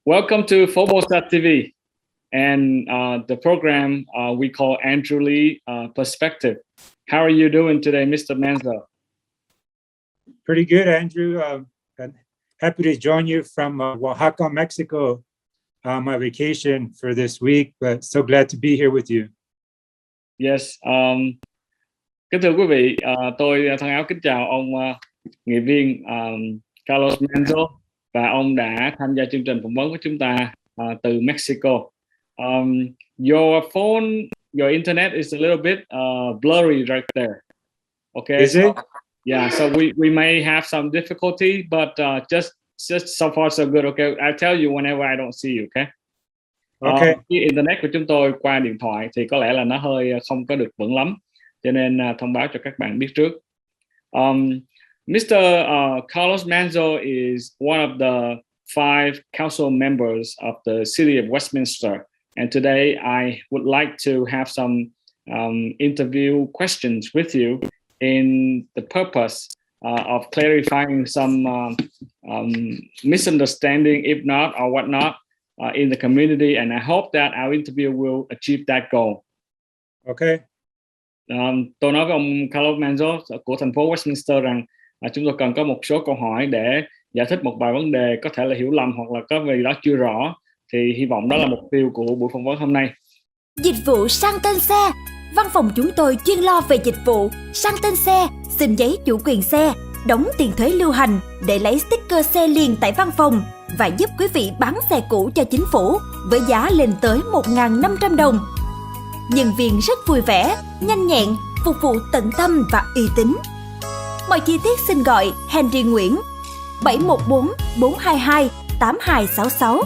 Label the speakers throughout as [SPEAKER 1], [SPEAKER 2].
[SPEAKER 1] Welcome to PhoBolsaTV and the program we call Andrew Lee Perspective. How are you doing today, Mr. Manzo?
[SPEAKER 2] Pretty good, Andrew. Happy to join you from Oaxaca, Mexico, on my vacation for this week, but so glad to be here with you.
[SPEAKER 1] Yes. Kính thưa quý vị, tôi thân áo kính chào ông nghị viên Carlos Manzo, và ông đã tham gia chương trình phỏng vấn của chúng ta từ Mexico. Your phone, your internet is a little bit blurry right there. Okay.
[SPEAKER 2] Is it?
[SPEAKER 1] Yeah, so we may have some difficulty, but just so far so good. Okay, I'll tell you whenever I don't see you. Okay.
[SPEAKER 2] Okay.
[SPEAKER 1] Internet của chúng tôi qua điện thoại thì có lẽ là nó hơi không có được vững lắm, cho nên thông báo cho các bạn biết trước. Mr. Carlos Manzo is one of the 5 council members of the city of Westminster, and today I would like to have some interview questions with you in the purpose of clarifying some misunderstanding, if not or whatnot, in the community, and I hope that our interview will achieve that goal.
[SPEAKER 2] Okay.
[SPEAKER 1] Tôi nói với ông Carlos Manzo của thành phố Westminster rằng chúng tôi cần có một số câu hỏi để giải thích một vài vấn đề có thể là hiểu lầm hoặc là có gì đó chưa rõ, thì hy vọng đó là mục tiêu của buổi phỏng vấn hôm nay.
[SPEAKER 3] Dịch vụ sang tên xe. Văn phòng chúng tôi chuyên lo về dịch vụ sang tên xe, xin giấy chủ quyền xe, đóng tiền thuế lưu hành để lấy sticker xe liền tại văn phòng và giúp quý vị bán xe cũ cho chính phủ với giá lên tới 1.500 đồng. Nhân viên rất vui vẻ, nhanh nhẹn, phục vụ tận tâm và uy tín. Mọi chi tiết xin gọi Henry Nguyễn 714 422 8266.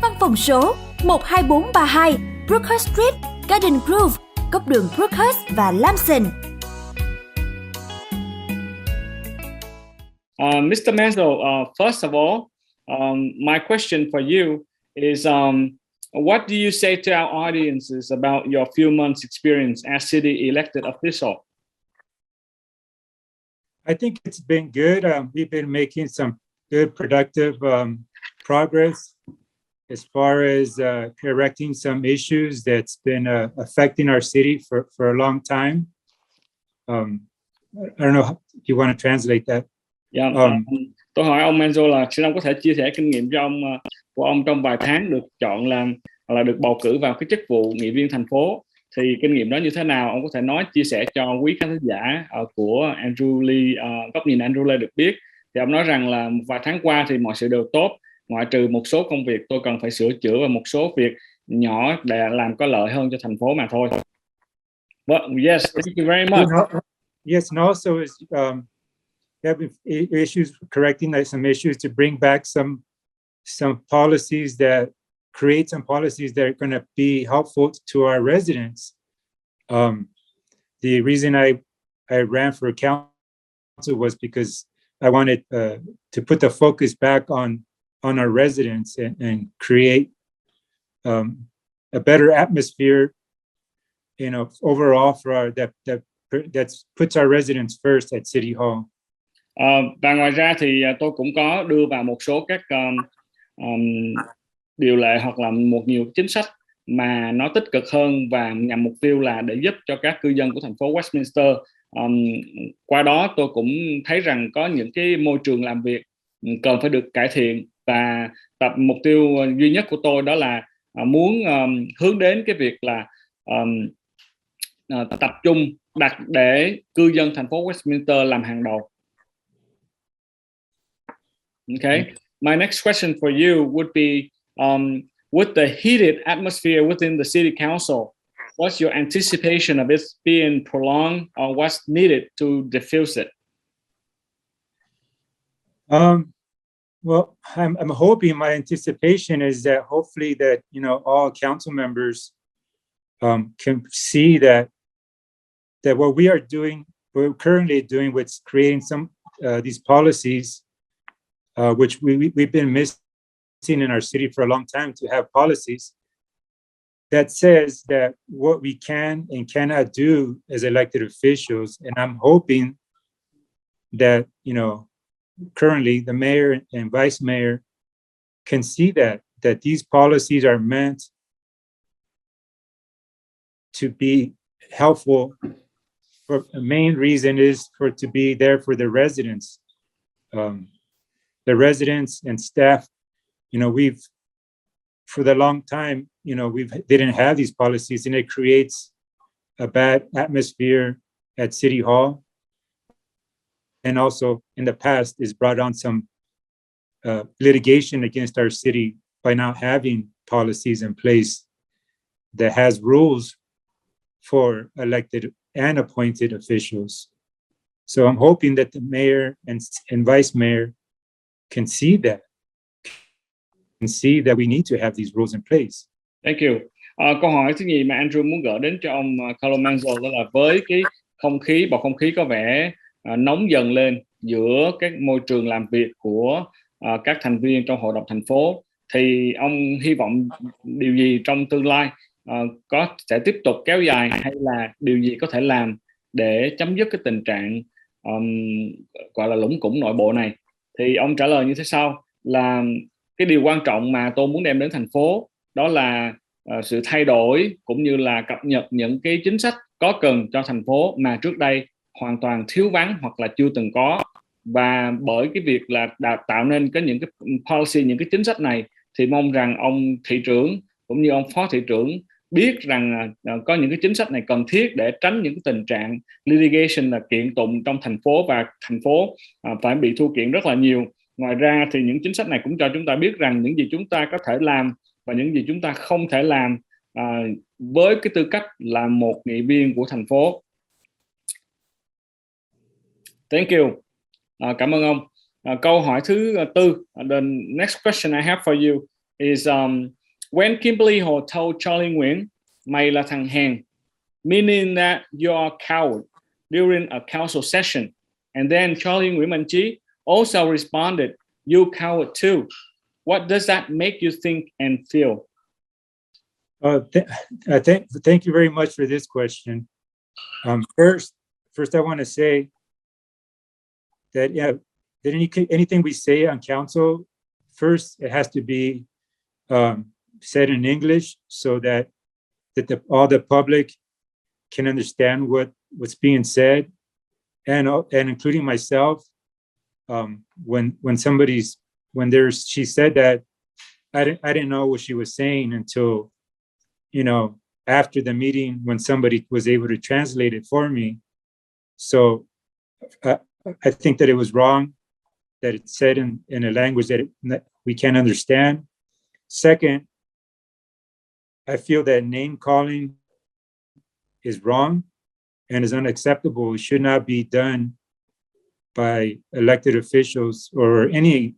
[SPEAKER 3] Văn phòng số 12432 Brookhurst Street, Garden Grove, góc đường Brookhurst và Lamson.
[SPEAKER 1] Mr. Manzo, first of all, my question for you is what do you say to our audiences about your few months experience as city elected official?
[SPEAKER 2] I think it's been good. We've been making some good, productive progress as far as correcting some issues that's been affecting our city for a long time. I don't know if you want to translate that.
[SPEAKER 1] Yeah, tôi hỏi ông Manzo là xin ông có thể chia sẻ kinh nghiệm cho ông của ông trong vài tháng được chọn làm hoặc là được bầu cử vào cái chức vụ nghị viên thành phố, thì kinh nghiệm đó như thế nào, ông có thể nói chia sẻ cho quý khán giả của Andrew Lee, góc nhìn Andrew Lee được biết. Thì ông nói rằng là một vài tháng qua thì mọi sự đều tốt, ngoại trừ một số công việc tôi cần phải sửa chữa và một số việc nhỏ để làm có lợi hơn cho thành phố mà thôi. Well, yes, thank you very much.
[SPEAKER 2] Yes, and also is have issues correcting some issues to bring back some policies that create some policies that are going to be helpful to our residents. The reason I ran for council was because I wanted to put the focus back on our residents and create a better atmosphere, overall for our that puts our residents first at City Hall.
[SPEAKER 1] Và ngoài ra thì tôi cũng có đưa vào một số các điều lệ hoặc là nhiều chính sách mà nó tích cực hơn và nhằm mục tiêu là để giúp cho các cư dân của thành phố Westminster. Qua đó tôi cũng thấy rằng có những cái môi trường làm việc cần phải được cải thiện, và mục tiêu duy nhất của tôi đó là muốn hướng đến cái việc là tập trung đặt để cư dân thành phố Westminster làm hàng đầu. Okay, my next question for you would be, with the heated atmosphere within the city council, what's your anticipation of it being prolonged, or what's needed to diffuse it?
[SPEAKER 2] Well, I'm hoping, my anticipation is that hopefully that all council members can see that what we're currently doing with creating some these policies, which we've been missing in our city for a long time, to have policies that says that what we can and cannot do as elected officials. And I'm hoping that currently the mayor and vice mayor can see that that these policies are meant to be helpful. For the main reason is for it to be there for the residents. The residents and staff, you know, we've, for the long time, you know, we didn't have these policies, and it creates a bad atmosphere at City Hall. And also in the past has brought on some litigation against our city by not having policies in place that has rules for elected and appointed officials. So I'm hoping that the mayor and vice mayor can see that we need to have these rules in place.
[SPEAKER 1] Thank you. Câu hỏi thứ nhì mà Andrew muốn gửi đến cho ông Carlo Manzo đó là với cái bầu không khí có vẻ nóng dần lên giữa các môi trường làm việc của các thành viên trong hội đồng thành phố, thì ông hy vọng điều gì trong tương lai sẽ tiếp tục kéo dài, hay là điều gì có thể làm để chấm dứt cái tình trạng gọi là lủng củng nội bộ này? Thì ông trả lời như thế sau là cái điều quan trọng mà tôi muốn đem đến thành phố đó là sự thay đổi cũng như là cập nhật những cái chính sách có cần cho thành phố mà trước đây hoàn toàn thiếu vắng hoặc là chưa từng có. Và bởi cái việc là tạo nên những cái policy, những cái chính sách này, thì mong rằng ông thị trưởng cũng như ông phó thị trưởng biết rằng có những cái chính sách này cần thiết để tránh những cái tình trạng litigation là kiện tụng trong thành phố, và thành phố phải bị thua kiện rất là nhiều. Ngoài ra thì những chính sách này cũng cho chúng ta biết rằng những gì chúng ta có thể làm và những gì chúng ta không thể làm với cái tư cách là một nghị viên của thành phố. Thank you. Cảm ơn ông. Câu hỏi thứ tư, the next question I have for you is when Kimberly Hồ told Charlie Nguyễn, mày là thằng hèn, meaning that you are a coward during a council session, and then Charlie Nguyễn Minh Trí also responded, you coward too. What does that make you think and feel?
[SPEAKER 2] Thank you very much for this question. First, I want to say that anything we say on council, first it has to be said in English so that all the public can understand what's being said, and including myself. She said that, I didn't know what she was saying until, you know, after the meeting when somebody was able to translate it for me. So I think that it was wrong that it's said in a language that we can't understand. Second, I feel that name calling is wrong and is unacceptable. It should not be done by elected officials or any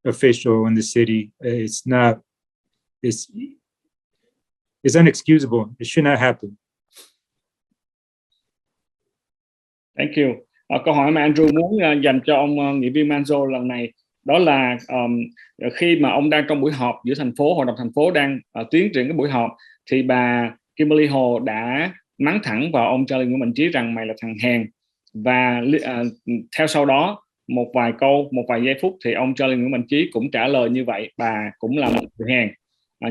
[SPEAKER 2] official in the city. It's unexcusable. It should not happen.
[SPEAKER 1] Thank you. Câu hỏi mà Andrew muốn dành cho ông nghị viên Manzo lần này đó là khi mà ông đang trong buổi họp giữa thành phố, hội đồng thành phố đang tiến triển cái buổi họp, thì bà Kimberly Hồ đã mắng thẳng vào ông Charlie Nguyễn Minh Trí rằng mày là thằng hèn, và theo sau đó một vài giây phút thì ông Charlie Nguyễn Minh Trí cũng trả lời như vậy, bà cũng là một người hèn.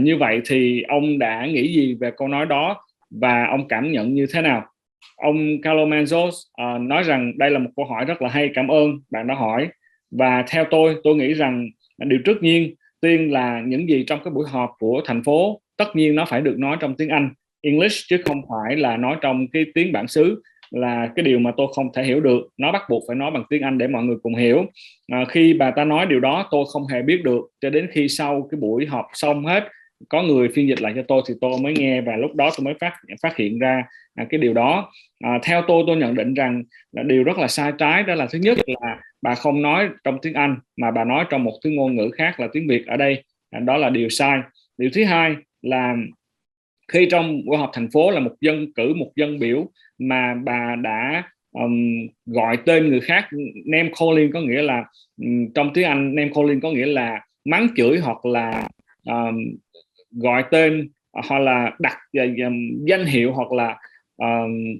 [SPEAKER 1] Như vậy thì ông đã nghĩ gì về câu nói đó và ông cảm nhận như thế nào? Ông Carlo Manzo nói rằng đây là một câu hỏi rất là hay, cảm ơn bạn đã hỏi. Và theo tôi nghĩ rằng điều trước tiên là những gì trong cái buổi họp của thành phố tất nhiên nó phải được nói trong tiếng Anh, English, chứ không phải là nói trong cái tiếng bản xứ, là cái điều mà tôi không thể hiểu được. Nó bắt buộc phải nói bằng tiếng Anh để mọi người cùng hiểu. Khi bà ta nói điều đó tôi không hề biết được cho đến khi sau cái buổi họp xong hết, có người phiên dịch lại cho tôi thì tôi mới nghe, và lúc đó tôi mới phát hiện ra cái điều đó. Theo tôi nhận định rằng là điều rất là sai trái, đó là thứ nhất là bà không nói trong tiếng Anh mà bà nói trong một thứ ngôn ngữ khác là tiếng Việt ở đây, đó là điều sai. Điều thứ hai là khi trong buổi họp thành phố là một dân biểu mà bà đã gọi tên người khác, name calling, có nghĩa là trong tiếng Anh name calling có nghĩa là mắng chửi hoặc là gọi tên hoặc là đặt danh hiệu hoặc là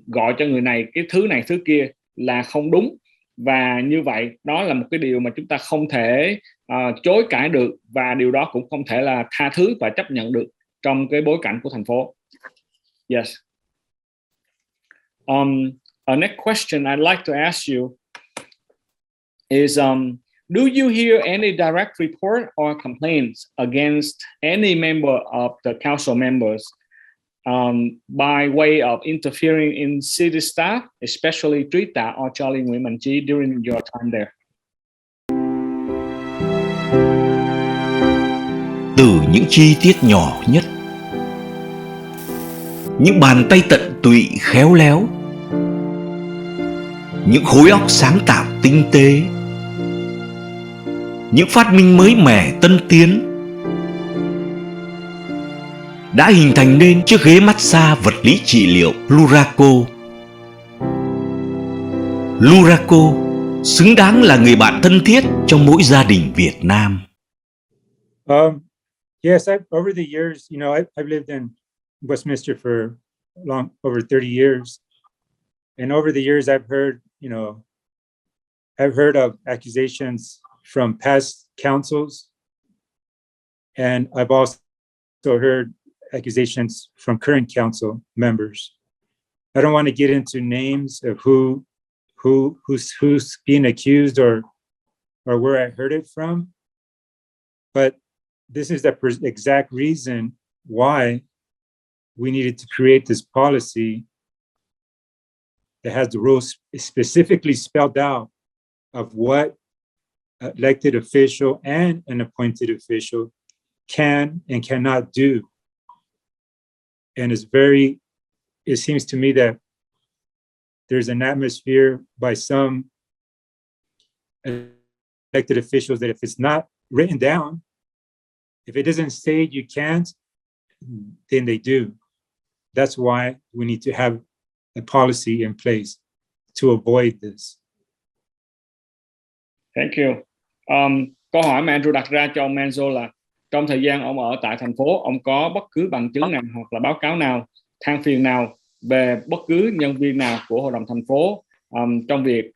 [SPEAKER 1] gọi cho người này cái thứ này thứ kia là không đúng. và như vậy đó là một cái điều mà chúng ta không thể chối cãi được, và điều đó cũng không thể là tha thứ và chấp nhận được trong cái bối cảnh của thành phố. Yes. Our next question I'd like to ask you is, do you hear any direct report or complaints against any member of the council members by way of interfering in city staff, especially Trí Tạ or Charlie Nguyễn Chí during your time there?
[SPEAKER 4] Từ những chi tiết nhỏ nhất, những bàn tay tận tụy khéo léo, những khối óc sáng tạo tinh tế, những phát minh mới mẻ tân tiến đã hình thành nên chiếc ghế massage vật lý trị liệu Luraco. Luraco xứng đáng là người bạn thân thiết trong mỗi gia đình Việt Nam.
[SPEAKER 2] Yes, over the years, I've lived in Westminster for over 30 years, and over the years, I've heard of accusations from past councils, and I've also heard accusations from current council members. I don't want to get into names of who's being accused or where I heard it from, but this is the exact reason why we needed to create this policy that has the rules specifically spelled out of what elected official and an appointed official can and cannot do. And it seems to me that there's an atmosphere by some elected officials that if it's not written down, if it doesn't say you can't, then they do. That's why we need to have a policy in place to avoid this.
[SPEAKER 1] Thank you. Câu hỏi mà Andrew đặt ra cho ông Manzo là trong thời gian ông ở tại thành phố, ông có bất cứ bằng chứng nào hoặc là báo cáo nào, than phiền nào về bất cứ nhân viên nào của hội đồng thành phố trong việc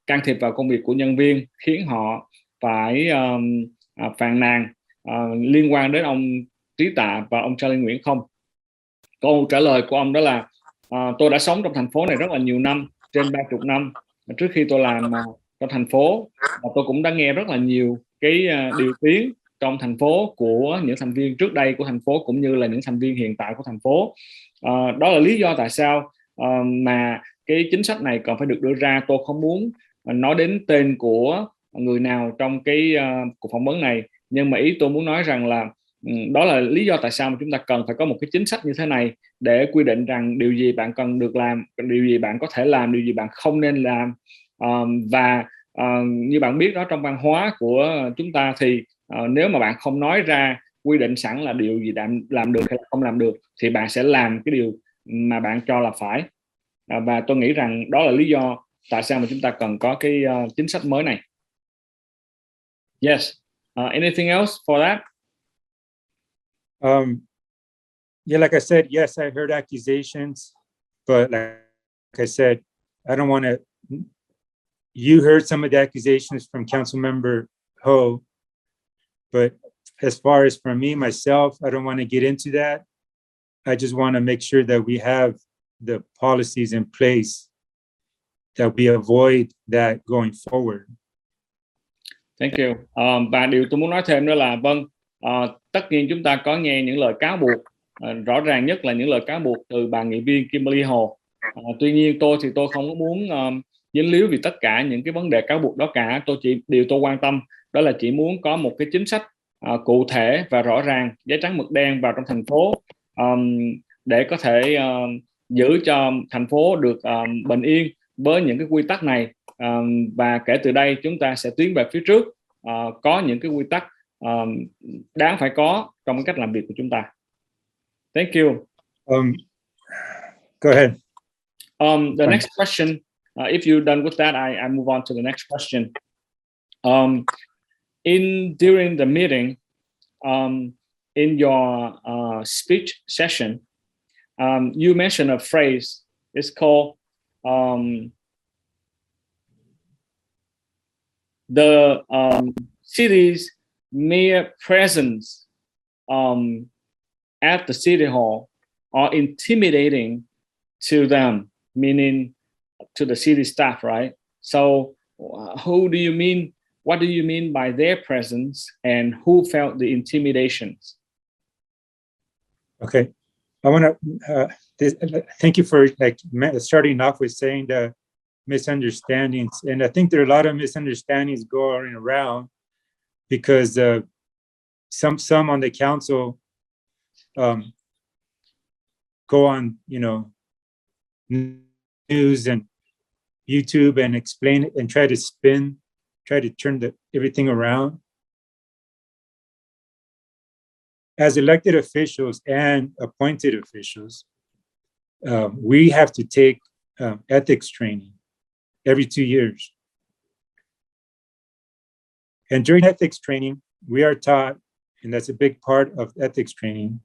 [SPEAKER 1] can thiệp vào công việc của nhân viên, khiến họ phải phàn nàn liên quan đến ông Trí Tạ và ông Charlie Nguyễn không? Câu trả lời của ông đó là tôi đã sống trong thành phố này rất là nhiều năm, trên 30 năm. Trước khi tôi làm trong thành phố, tôi cũng đã nghe rất là nhiều cái điều tiếng trong thành phố của những thành viên trước đây của thành phố, cũng như là những thành viên hiện tại của thành phố. Đó là lý do tại sao mà cái chính sách này còn phải được đưa ra. Tôi không muốn nói đến tên của người nào trong cái cuộc phỏng vấn này, nhưng mà ý tôi muốn nói rằng là đó là lý do tại sao mà chúng ta cần phải có một cái chính sách như thế này để quy định rằng điều gì bạn cần được làm, điều gì bạn có thể làm, điều gì bạn không nên làm. Và như bạn biết đó, trong văn hóa của chúng ta thì nếu mà bạn không nói ra quy định sẵn là điều gì bạn làm được hay là không làm được, thì bạn sẽ làm cái điều mà bạn cho là phải. Và tôi nghĩ rằng đó là lý do tại sao mà chúng ta cần có cái chính sách mới này. Yes. Anything else for that?
[SPEAKER 2] Yeah, like I said, yes, I heard accusations, but like I said, I don't want to. You heard some of the accusations from Council Member Ho, but as far as for me, myself, I don't want to get into that. I just want to make sure that we have the policies in place that we avoid that going forward.
[SPEAKER 1] Thank you. Và điều tôi muốn nói thêm đó là tất nhiên chúng ta có nghe những lời cáo buộc, rõ ràng nhất là những lời cáo buộc từ bà nghị viên Kimberly Hồ. Tuy nhiên tôi không có muốn dính líu vì tất cả những cái vấn đề cáo buộc đó cả. Điều tôi quan tâm đó là chỉ muốn có một cái chính sách cụ thể và rõ ràng, giấy trắng mực đen vào trong thành phố, để có thể giữ cho thành phố được bình yên với những cái quy tắc này. Và kể từ đây chúng ta sẽ tiến về phía trước, có những cái quy tắc đáng phải có trong cái cách làm việc của chúng ta. Thank you.
[SPEAKER 2] Go ahead.
[SPEAKER 1] The next question, if you're done with that, I move on to the next question. During the meeting, in your speech session, you mentioned a phrase. It's called the city's mere presence at the city hall are intimidating to them, meaning to the city staff, right? So who do you mean? What do you mean by their presence, and who felt the intimidations?
[SPEAKER 2] Okay, I want to thank you for starting off with saying the misunderstandings, and I think there are a lot of misunderstandings going around because some on the council go on, news and YouTube and explain it and try to turn everything around. As elected officials and appointed officials, we have to take ethics training every 2 years. And during ethics training, we are taught, and that's a big part of ethics training,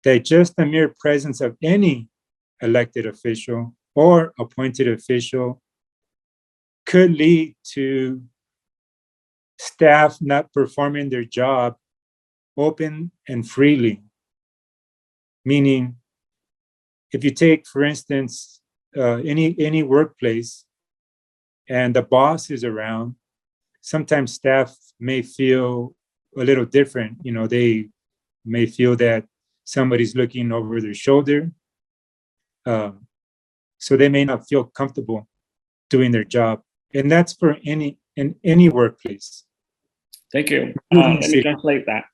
[SPEAKER 2] that just the mere presence of any elected official or appointed official could lead to staff not performing their job open and freely. Meaning, if you take, for instance, any workplace and the boss is around, sometimes staff may feel a little different. They may feel that somebody's looking over their shoulder. So they may not feel comfortable doing their job. And that's for in any workplace.
[SPEAKER 1] Thank you. Let me translate that.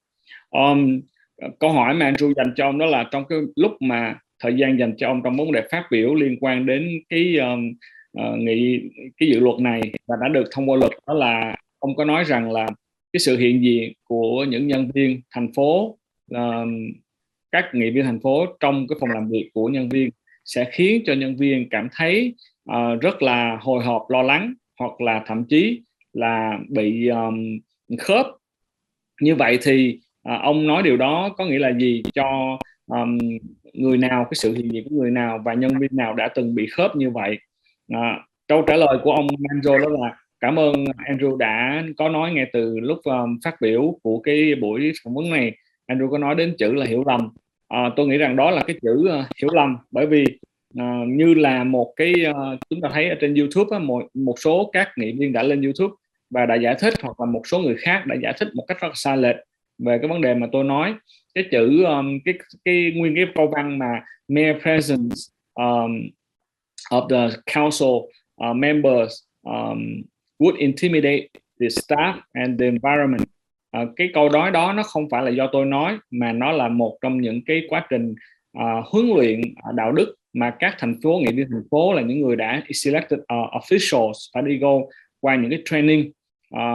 [SPEAKER 1] Câu hỏi mà Andrew dành cho ông đó là trong cái lúc mà thời gian dành cho ông trong vấn đề phát biểu liên quan đến cái dự luật này và đã được thông qua luật, đó là ông có nói rằng là cái sự hiện diện của những nhân viên thành phố, các nghị viên thành phố trong cái phòng làm việc của nhân viên sẽ khiến cho nhân viên cảm thấy rất là hồi hộp, lo lắng, hoặc là thậm chí là bị khớp. Như vậy thì ông nói điều đó có nghĩa là gì cho người nào, cái sự hiện diện của người nào và nhân viên nào đã từng bị khớp như vậy? Câu trả lời của ông Manzo đó là cảm ơn Andrew đã có nói ngay từ lúc phát biểu của cái buổi phỏng vấn này. Andrew có nói đến chữ là hiểu lầm. Tôi nghĩ rằng đó là cái chữ hiểu lầm, bởi vì như là một cái chúng ta thấy ở trên YouTube một số các nghị viên đã lên YouTube và đã giải thích, hoặc là một số người khác đã giải thích một cách rất là sai lệch về cái vấn đề mà tôi nói. Cái chữ cái nguyên cái câu văn mà mere presence of the council members would intimidate the staff and the environment. Cái câu nói đó nó không phải là do tôi nói, mà nó là một trong những cái quá trình huấn luyện đạo đức mà các thành phố, nghị viên thành phố là những người đã selected officials phải đi qua những cái training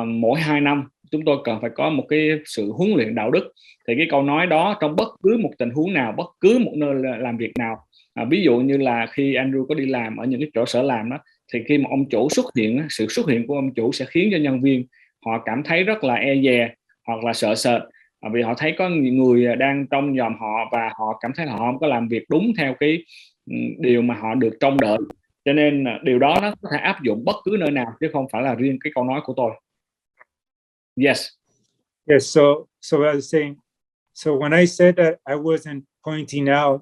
[SPEAKER 1] mỗi 2 năm. Chúng tôi cần phải có một cái sự huấn luyện đạo đức. Thì cái câu nói đó trong bất cứ một tình huống nào, bất cứ một nơi làm việc nào, ví dụ như là khi Andrew có đi làm ở những cái chỗ sở làm đó, thì khi mà ông chủ xuất hiện, sự xuất hiện của ông chủ sẽ khiến cho nhân viên họ cảm thấy rất là e dè hoặc là sợ sệt, vì họ thấy có người đang trông nhòm họ và họ cảm thấy là họ không có làm việc đúng theo cái điều mà họ được trông đợi. Cho nên điều đó nó có thể áp dụng bất cứ nơi nào chứ không phải là riêng cái câu nói của tôi. Yes.
[SPEAKER 2] Yes. So I was saying, so when I said that, I wasn't pointing out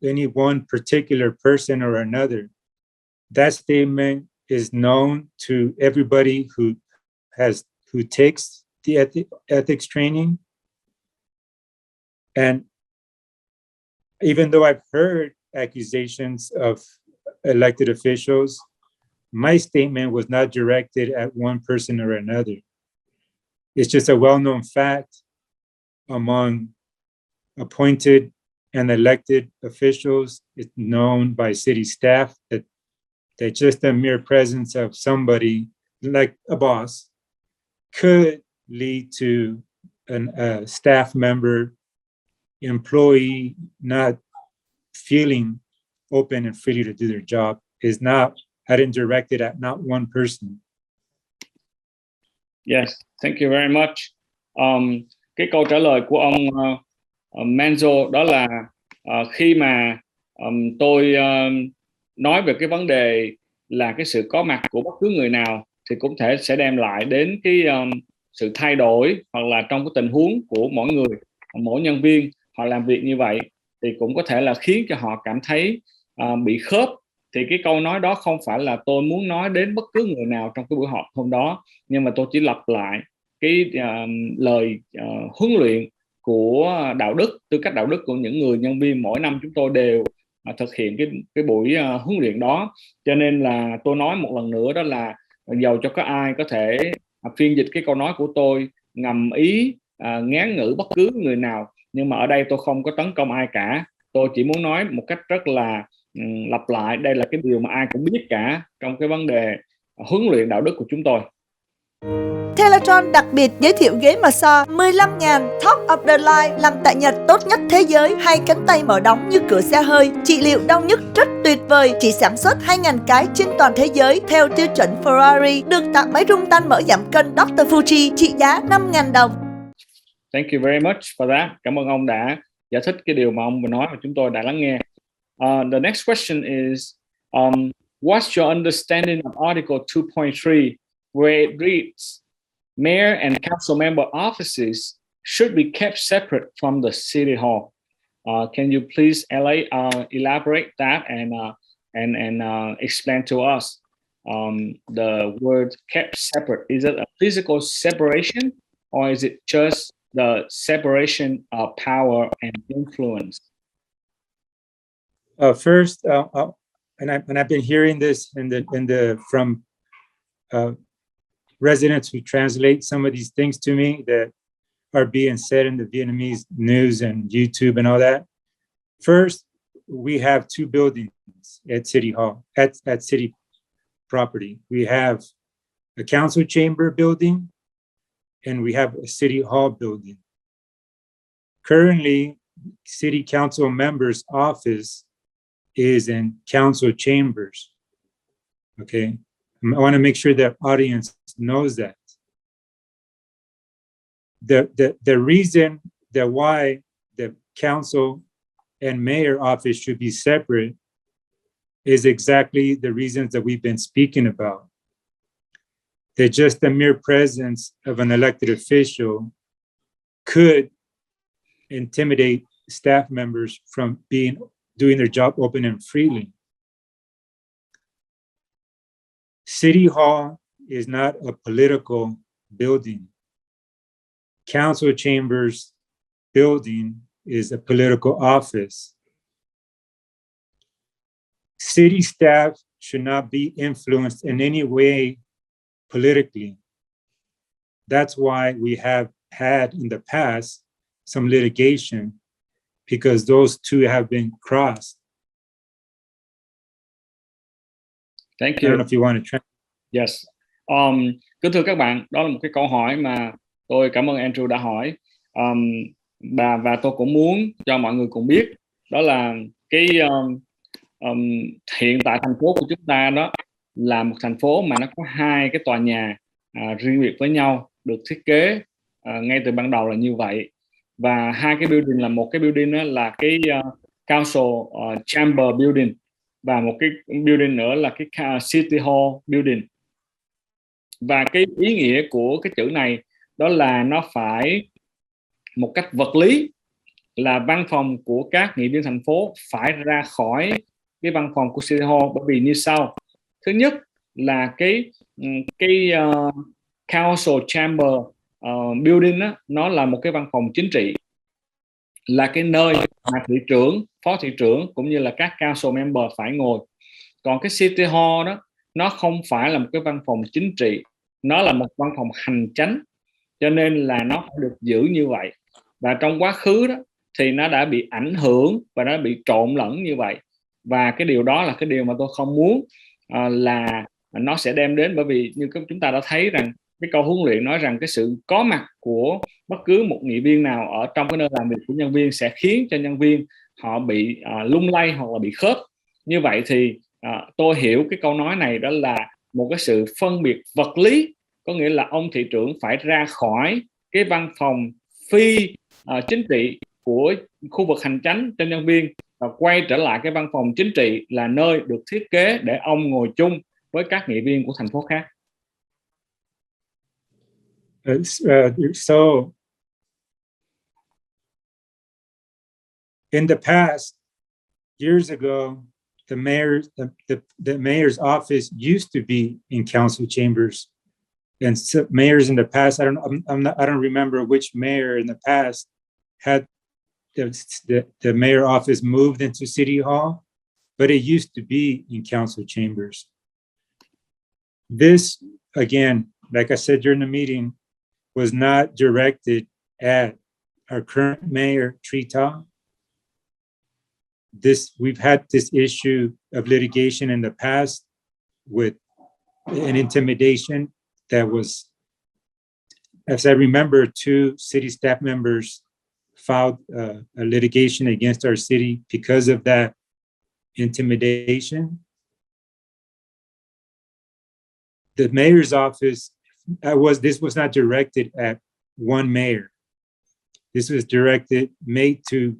[SPEAKER 2] any one particular person or another. That statement is known to everybody who takes the ethics training. And even though I've heard accusations of elected officials, my statement was not directed at one person or another. It's just a well-known fact among appointed and elected officials. It's known by city staff that just the mere presence of somebody like a boss could lead to a staff member, employee not feeling open and free to do their job. I didn't direct it at not one person.
[SPEAKER 1] Yes, thank you very much. Cái câu trả lời của ông Manzo đó là khi mà tôi nói về cái vấn đề là cái sự có mặt của bất cứ người nào, thì cũng sẽ đem lại đến cái sự thay đổi, hoặc là trong cái tình huống của mỗi người, mỗi nhân viên họ làm việc như vậy thì cũng có thể là khiến cho họ cảm thấy bị khớp. Thì cái câu nói đó không phải là tôi muốn nói đến bất cứ người nào trong cái buổi họp hôm đó, nhưng mà tôi chỉ lặp lại cái lời huấn luyện của đạo đức, tư cách đạo đức của những người nhân viên. Mỗi năm chúng tôi đều thực hiện cái buổi huấn luyện đó. Cho nên là tôi nói một lần nữa, đó là dầu cho có ai có thể phiên dịch cái câu nói của tôi, ngầm ý ngán ngữ bất cứ người nào, nhưng mà ở đây tôi không có tấn công ai cả. Tôi chỉ muốn nói một cách rất là lặp lại, đây là cái điều mà ai cũng biết cả trong cái vấn đề huấn luyện đạo đức của chúng tôi.
[SPEAKER 5] Teletron đặc biệt giới thiệu ghế massage 15.000 Top of the Line làm tại Nhật tốt nhất thế giới, hai cánh tay mở đóng như cửa xe hơi, trị liệu đau nhức rất tuyệt vời, chỉ sản xuất 2.000 cái trên toàn thế giới theo tiêu chuẩn Ferrari, được tặng máy rung tăn mở giảm cân Dr. Fuji trị giá 5.000 đồng.
[SPEAKER 1] Thank you very much for that. Cảm ơn ông đã giải thích cái điều mà ông vừa nói và chúng tôi đã lắng nghe. The next question is, what's your understanding of Article 2.3 where it reads, Mayor and council member offices should be kept separate from the city hall? Can you please elaborate that and explain to us the word kept separate? Is it a physical separation, or is it just the separation of power and influence?
[SPEAKER 2] First, and I've been hearing this from residents who translate some of these things to me that are being said in the Vietnamese news and YouTube and all that. First, we have two buildings at City Hall, at city property. We have a council chamber building and we have a City Hall building. Currently, City Council members' office is in council chambers. Okay, I want to make sure that audience knows that. The reason that why the council and mayor office should be separate is exactly the reasons that we've been speaking about. That just the mere presence of an elected official could intimidate staff members from doing their job open and freely. City Hall is not a political building. Council chambers building is a political office. City staff should not be influenced in any way politically. That's why we have had in the past some litigation, because those two have been crossed.
[SPEAKER 1] Thank
[SPEAKER 2] I
[SPEAKER 1] you.
[SPEAKER 2] don't know if you want to try.
[SPEAKER 1] Yes. Kính thưa các bạn, đó là một cái câu hỏi mà tôi cảm ơn Andrew đã hỏi. Và tôi cũng muốn cho mọi người cùng biết, đó là cái hiện tại thành phố của chúng ta đó là một thành phố mà nó có hai cái tòa nhà riêng biệt với nhau, được thiết kế ngay từ ban đầu là như vậy. Và hai cái building, là một cái building đó là cái council chamber building, và một cái building nữa là cái City Hall building. Và cái ý nghĩa của cái chữ này đó là nó phải một cách vật lý, là văn phòng của các nghị viên thành phố phải ra khỏi cái văn phòng của City Hall, bởi vì như sau. Thứ nhất là cái council chamber building đó, nó là một cái văn phòng chính trị, là cái nơi mà thị trưởng, phó thị trưởng cũng như là các council member phải ngồi. Còn cái City Hall đó, nó không phải là một cái văn phòng chính trị, nó là một văn phòng hành chánh, cho nên là nó phải được giữ như vậy. Và trong quá khứ đó thì nó đã bị ảnh hưởng và nó bị trộn lẫn như vậy. Và cái điều đó là cái điều mà tôi không muốn là nó sẽ đem đến, bởi vì như chúng ta đã thấy rằng cái câu huấn luyện nói rằng cái sự có mặt của bất cứ một nghị viên nào ở trong cái nơi làm việc của nhân viên sẽ khiến cho nhân viên họ bị lung lay hoặc là bị khớp. Như vậy thì tôi hiểu cái câu nói này đó là một cái sự phân biệt vật lý, có nghĩa là ông thị trưởng phải ra khỏi cái văn phòng phi chính trị của khu vực hành chánh cho nhân viên và quay trở lại cái văn phòng chính trị, là nơi được thiết kế để ông ngồi chung với các nghị viên của thành phố khác.
[SPEAKER 2] So in the past, years ago, the mayor's office used to be in council chambers, and so mayors in the past, I don't remember which mayor in the past had the mayor office moved into City Hall, but it used to be in council chambers. This, again, like I said during the meeting, was not directed at our current mayor, Trita. We've had this issue of litigation in the past with an intimidation that was, as I remember, 2 city staff members filed a litigation against our city because of that intimidation. The mayor's office, this was not directed at one mayor. This was made to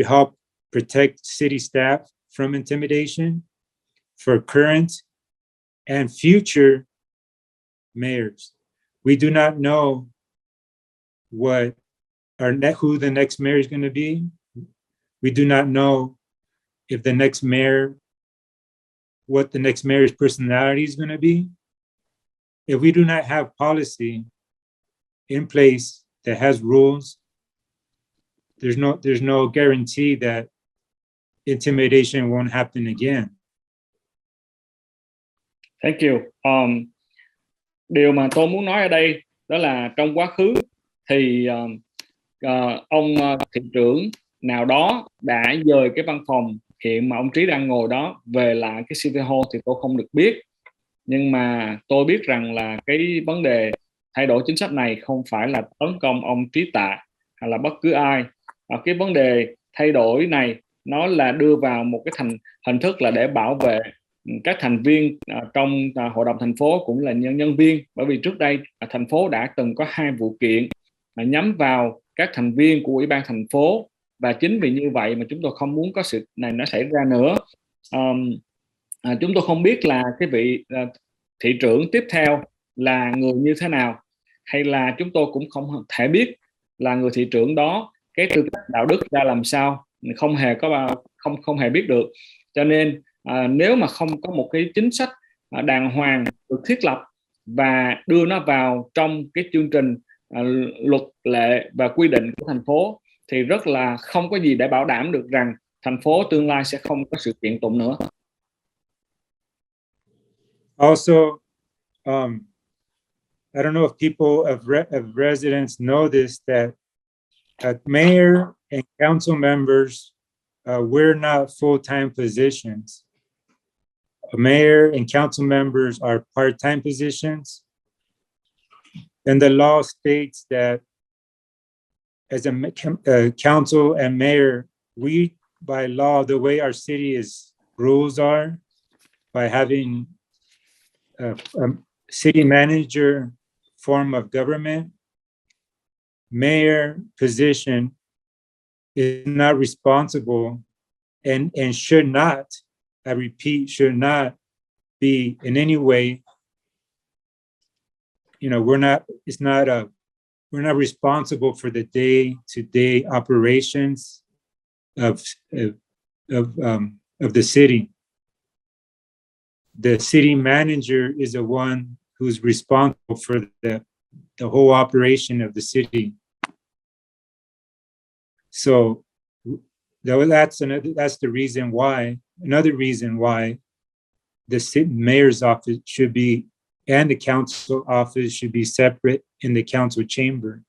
[SPEAKER 2] help protect city staff from intimidation for current and future mayors. We do not know who the next mayor is going to be. We do not know if what the next mayor's personality is going to be. If we do not have policy in place that has rules, there's no guarantee that intimidation won't happen again.
[SPEAKER 1] Thank you. Điều mà tôi muốn nói ở đây đó là trong quá khứ thì ông thị trưởng nào đó đã dời cái văn phòng hiện mà ông Trí đang ngồi đó về lại cái City Hall thì tôi không được biết. Nhưng mà tôi biết rằng là cái vấn đề thay đổi chính sách này không phải là tấn công ông Trí Tạ hay là bất cứ ai. Cái vấn đề thay đổi này nó là đưa vào một cái hình thức là để bảo vệ các thành viên trong hội đồng thành phố cũng là nhân viên, bởi vì trước đây thành phố đã từng có 2 vụ kiện nhắm vào các thành viên của ủy ban thành phố, và chính vì như vậy mà chúng tôi không muốn có sự này nó xảy ra nữa. Chúng tôi không biết là cái vị thị trưởng tiếp theo là người như thế nào, hay là chúng tôi cũng không thể biết là người thị trưởng đó cái tư cách đạo đức ra làm sao, không hề biết được. Cho nên nếu mà không có một cái chính sách đàng hoàng được thiết lập và đưa nó vào trong cái chương trình luật lệ và quy định của thành phố thì rất là không có gì để bảo đảm được rằng thành phố tương lai sẽ không có sự kiện tụng nữa.
[SPEAKER 2] Also, I don't know if people of residents know this, that mayor and council members, we're not full-time positions. Mayor and council members are part-time positions. And the law states that as a council and mayor, we, by law, the way our city's rules are, by having a city manager form of government, mayor position is not responsible and should not, I repeat, should not be in any way, we're not responsible for the day-to-day operations of the city. The city manager is the one who's responsible for the whole operation of the city. So that's the reason why, another reason why the city mayor's office should be, and the council office should be separate in the council chamber.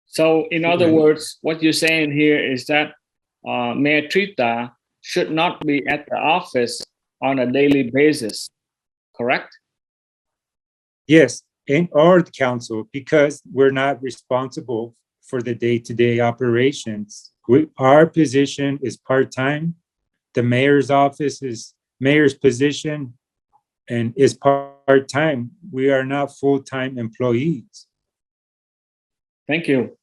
[SPEAKER 1] So in other words, what you're saying here is that Mayor Trita should not be at the office on a daily basis, correct?
[SPEAKER 2] Yes, or the council, because we're not responsible for the day-to-day operations. Our position is part-time. The mayor's office is mayor's position and is part-time. We are not full-time employees.
[SPEAKER 1] Thank you.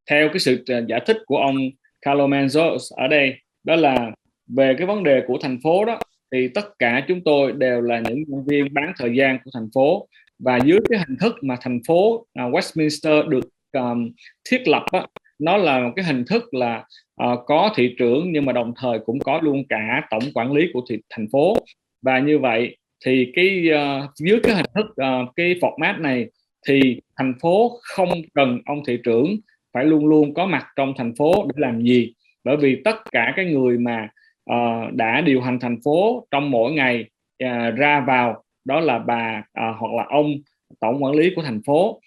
[SPEAKER 1] Theo cái sự giải thích của ông Carlo Manzo ở đây, đó là về cái vấn đề của thành phố đó, thì tất cả chúng tôi đều là những nhân viên bán thời gian của thành phố, và dưới cái hình thức mà thành phố Westminster được thiết lập á, nó là một cái hình thức là có thị trưởng nhưng mà đồng thời cũng có luôn cả tổng quản lý của thành phố. Và như vậy thì dưới cái hình thức cái format này thì thành phố không cần ông thị trưởng phải luôn luôn có mặt trong thành phố để làm gì, bởi vì tất cả cái người mà đã điều hành thành phố trong mỗi ngày ra vào đó là bà hoặc là ông tổng quản lý của thành phố.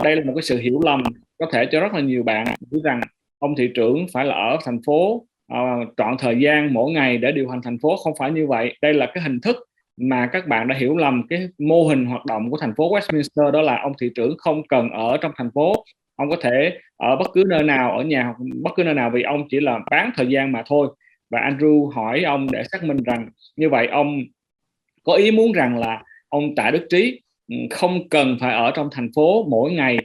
[SPEAKER 1] Đây là một cái sự hiểu lầm có thể cho rất là nhiều bạn nghĩ rằng ông thị trưởng phải là ở thành phố trọn thời gian mỗi ngày để điều hành thành phố. Không phải như vậy. Đây là cái hình thức mà các bạn đã hiểu lầm cái mô hình hoạt động của thành phố Westminster, đó là ông thị trưởng không cần ở trong thành phố. Ông có thể ở bất cứ nơi nào, ở nhà hoặc bất cứ nơi nào, vì ông chỉ là bán thời gian mà thôi. Và Andrew hỏi ông để xác minh rằng như vậy ông có ý muốn rằng là ông Tạ Đức Trí không cần phải ở trong thành phố mỗi ngày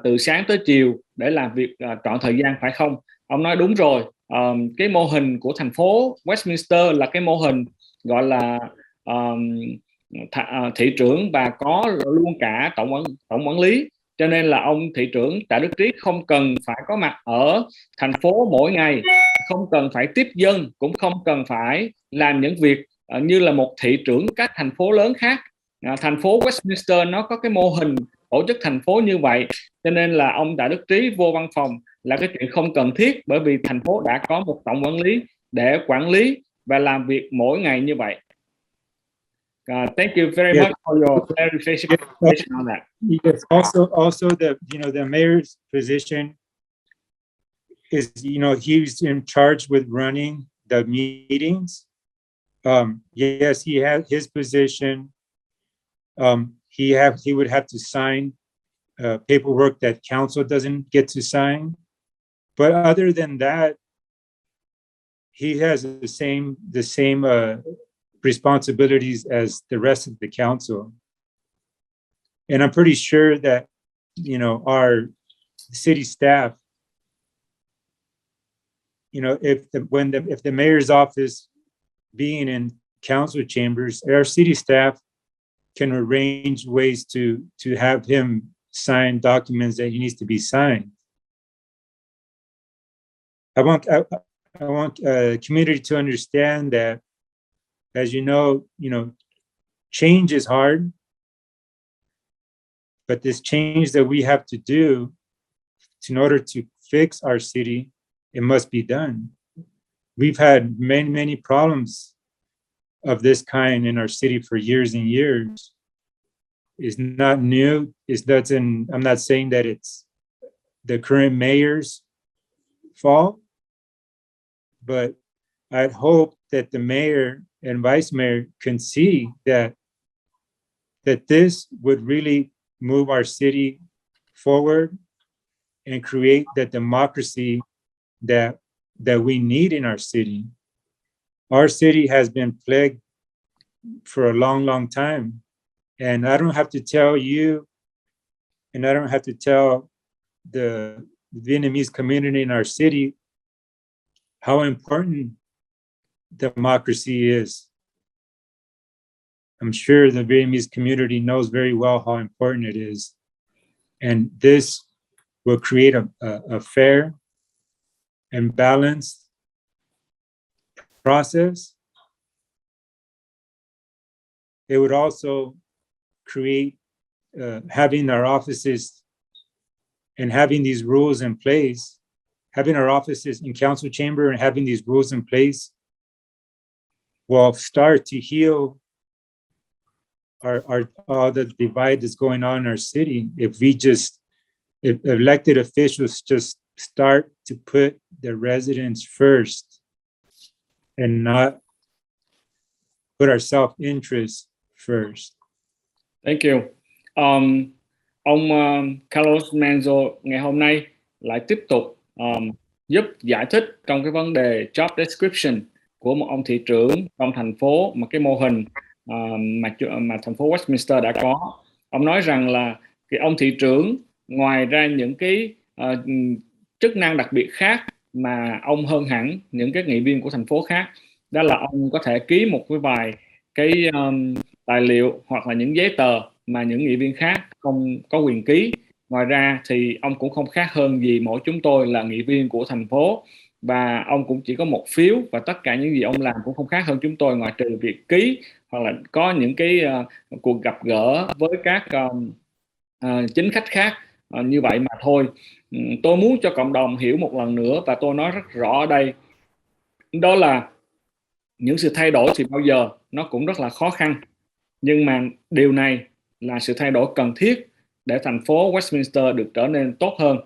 [SPEAKER 1] từ sáng tới chiều để làm việc trọn thời gian, phải không? Ông nói đúng rồi. Cái mô hình của thành phố Westminster là cái mô hình gọi là thị trưởng và có luôn cả tổng quản lý, cho nên là ông thị trưởng Tạ Đức Trí không cần phải có mặt ở thành phố mỗi ngày, không cần phải tiếp dân, cũng không cần phải làm những việc như là một thị trưởng các thành phố lớn khác. Thành phố Westminster nó có cái mô hình tổ chức thành phố như vậy, cho nên là ông Tạ Đức Trí vô văn phòng là cái chuyện không cần thiết, bởi vì thành phố đã có một tổng quản lý để quản lý và làm việc mỗi ngày như vậy. Thank you very much for your clarification on that.
[SPEAKER 2] Yes, also the mayor's position is, he's in charge with running the meetings. Yes, he has his position. He would have to sign paperwork that council doesn't get to sign. But other than that, he has the same responsibilities as the rest of the council. And I'm pretty sure that, our city staff, if the mayor's office being in council chambers, our city staff can arrange ways to have him sign documents that he needs to be signed. I want community to understand that, as you know, change is hard, but this change that we have to do in order to fix our city, it must be done. We've had many problems of this kind in our city for years and years. It's not new. I'm not saying that it's the current mayor's fault, but I'd hope that the mayor and vice mayor can see that this would really move our city forward and create the democracy that we need in our city. Our city has been plagued for a long time. And I don't have to tell you, and I don't have to tell the Vietnamese community in our city how important democracy is. I'm sure the Vietnamese community knows very well how important it is. And this will create a fair and balanced process. It would also create having our offices and having these rules in place, having our offices in council chamber and having these rules in place will start to heal all the divide that's going on in our city. If elected officials just start to put the residents first and not put our self-interest first.
[SPEAKER 1] Thank you. Ông Carlos Manzo ngày hôm nay lại tiếp tục giúp giải thích trong cái vấn đề job description của một ông thị trưởng trong thành phố, mà cái mô hình mà thành phố Westminster đã có. Ông nói rằng là cái ông thị trưởng ngoài ra những cái chức năng đặc biệt khác mà ông hơn hẳn những cái nghị viên của thành phố khác, đó là ông có thể ký một cái vài cái tài liệu hoặc là những giấy tờ mà những nghị viên khác không có quyền ký. Ngoài ra thì ông cũng không khác hơn gì mỗi chúng tôi là nghị viên của thành phố, và ông cũng chỉ có một phiếu, và tất cả những gì ông làm cũng không khác hơn chúng tôi, ngoài trừ việc ký hoặc là có những cái cuộc gặp gỡ với các chính khách khác như vậy mà thôi. Tôi muốn cho cộng đồng hiểu một lần nữa, và tôi nói rất rõ ở đây, đó là những sự thay đổi thì bao giờ nó cũng rất là khó khăn, nhưng mà điều này là sự thay đổi cần thiết để thành phố Westminster được trở nên tốt hơn.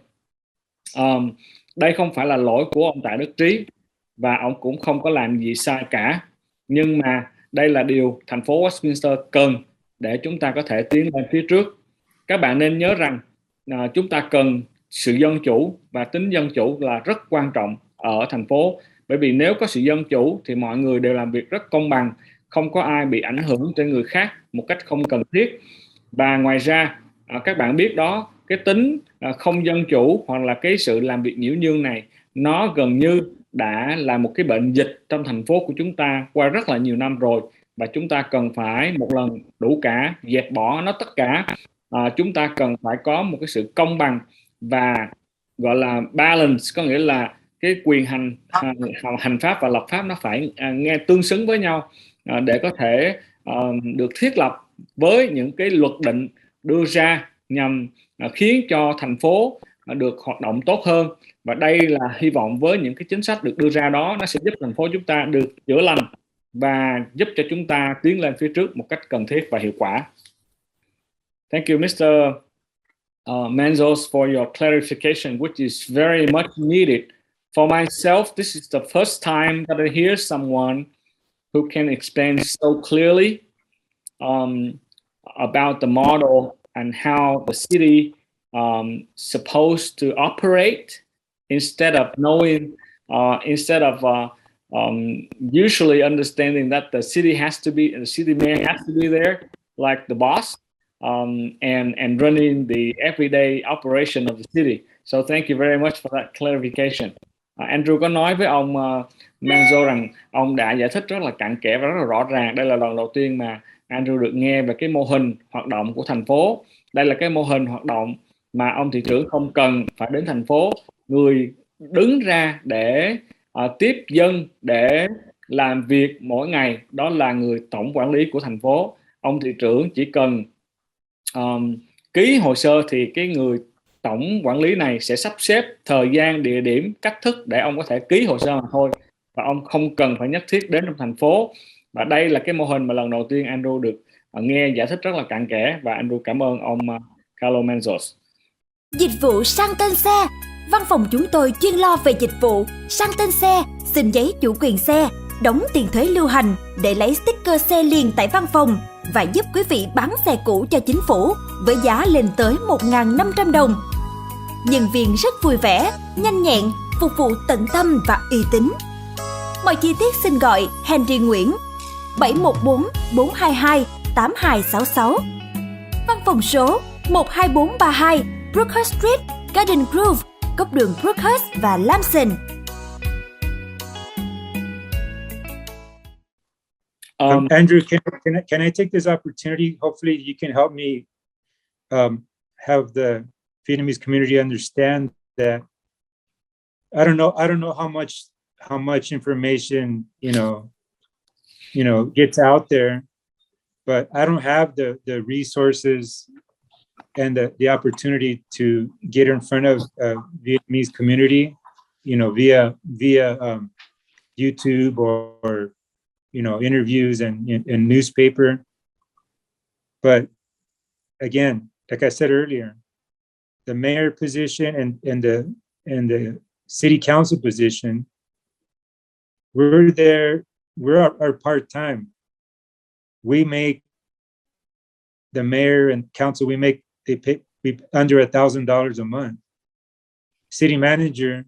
[SPEAKER 1] Đây không phải là lỗi của ông Tạ Đức Trí, và ông cũng không có làm gì sai cả, nhưng mà đây là điều thành phố Westminster cần để chúng ta có thể tiến lên phía trước. Các bạn nên nhớ rằng chúng ta cần sự dân chủ, và tính dân chủ là rất quan trọng ở thành phố, bởi vì nếu có sự dân chủ thì mọi người đều làm việc rất công bằng, không có ai bị ảnh hưởng tới người khác một cách không cần thiết. Và ngoài ra các bạn biết đó, cái tính không dân chủ hoặc là cái sự làm việc nhiễu nhương này, nó gần như đã là một cái bệnh dịch trong thành phố của chúng ta qua rất là nhiều năm rồi, và chúng ta cần phải một lần đủ cả dẹp bỏ nó tất cả. Chúng ta cần phải có một cái sự công bằng và gọi là balance, có nghĩa là cái quyền hành pháp và lập pháp nó phải nghe tương xứng với nhau để có thể được thiết lập với những cái luật định đưa ra nhằm khiến cho thành phố được hoạt động tốt hơn. Và đây là hy vọng với những cái chính sách được đưa ra đó, nó sẽ giúp thành phố chúng ta được chữa lành và giúp cho chúng ta tiến lên phía trước một cách cần thiết và hiệu quả. Thank you, Mr. Manzo, for your clarification, which is very much needed. For myself, this is the first time that I hear someone who can explain so clearly about the model and how the city supposed to operate, instead of knowing, usually understanding that the city mayor has to be there like the boss, and running the everyday operation of the city. So thank you very much for that clarification. Andrew có nói với ông Manzo rằng ông đã giải thích rất là cặn kẽ và rất là rõ ràng. Đây là lần đầu tiên mà Andrew được nghe về cái mô hình hoạt động của thành phố. Đây là cái mô hình hoạt động mà ông thị trưởng không cần phải đến thành phố. Người đứng ra để tiếp dân, để làm việc mỗi ngày, đó là người tổng quản lý của thành phố. Ông thị trưởng chỉ cần ký hồ sơ thì cái người tổng quản lý này sẽ sắp xếp thời gian, địa điểm, cách thức để ông có thể ký hồ sơ mà thôi, và ông không cần phải nhất thiết đến trong thành phố. Và đây là cái mô hình mà lần đầu tiên Andrew được nghe giải thích rất là cặn kẽ, và Andrew cảm ơn ông Carlo Manzo.
[SPEAKER 3] Dịch vụ sang tên xe. Văn phòng chúng tôi chuyên lo về dịch vụ sang tên xe, xin giấy chủ quyền xe, đóng tiền thuế lưu hành để lấy sticker xe liền tại văn phòng, và giúp quý vị bán xe cũ cho chính phủ với giá lên tới 1.500 đồng. Nhân viên rất vui vẻ, nhanh nhẹn, phục vụ tận tâm và uy tín. Mọi chi tiết xin gọi Henry Nguyễn 714 422 8266. Văn phòng số 12432 Brookhurst Street, Garden Grove, góc đường Brookhurst và Lamson.
[SPEAKER 2] Andrew, can I take this opportunity? Hopefully, you can help me have the Vietnamese community understand that. I don't know how much information gets out there, but I don't have the resources and the opportunity to get in front of Vietnamese community, via YouTube or interviews and newspaper. But again, like I said earlier, the mayor position and the city council position, we're part-time. We make the mayor and council, they pay under $1,000 a month. City manager,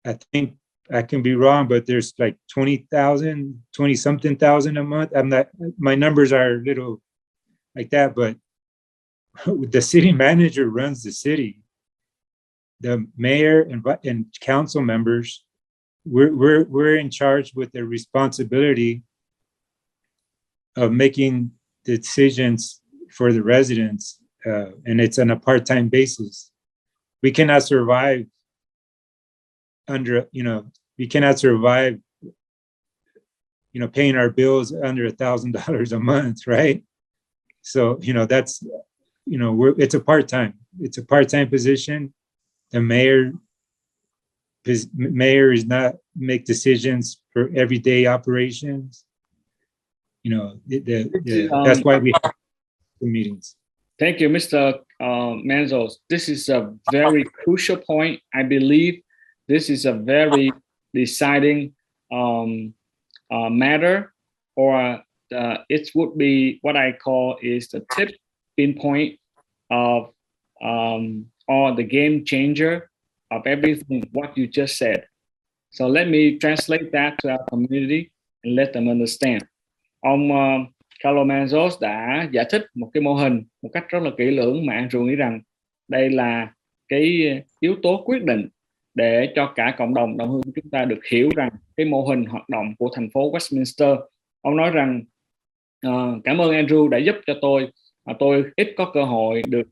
[SPEAKER 2] I think, I can be wrong, but there's like 20-something thousand a month. My numbers are a little like that, but the city manager runs the city. The mayor and council members, we're in charge with the responsibility of making decisions for the residents, and it's on a part-time basis. We cannot survive under, we cannot survive, paying our bills under $1,000 a month, right? So, that's, it's a part-time position. The mayor is not make decisions for everyday operations. That's why we have the meetings.
[SPEAKER 1] Thank you, Mr. Manzo. This is a very crucial point. I believe this is a very deciding matter, or it would be what I call is the tipping point of or the game changer of everything what you just said. So let me translate that to our community and let them understand. Ông Carlo Manzo đã giải thích một cái mô hình một cách rất là kỹ lưỡng mà Andrew nghĩ rằng đây là cái yếu tố quyết định để cho cả cộng đồng đồng hương của chúng ta được hiểu rằng cái mô hình hoạt động của thành phố Westminster. Ông nói rằng cảm ơn Andrew đã giúp cho tôi ít có cơ hội được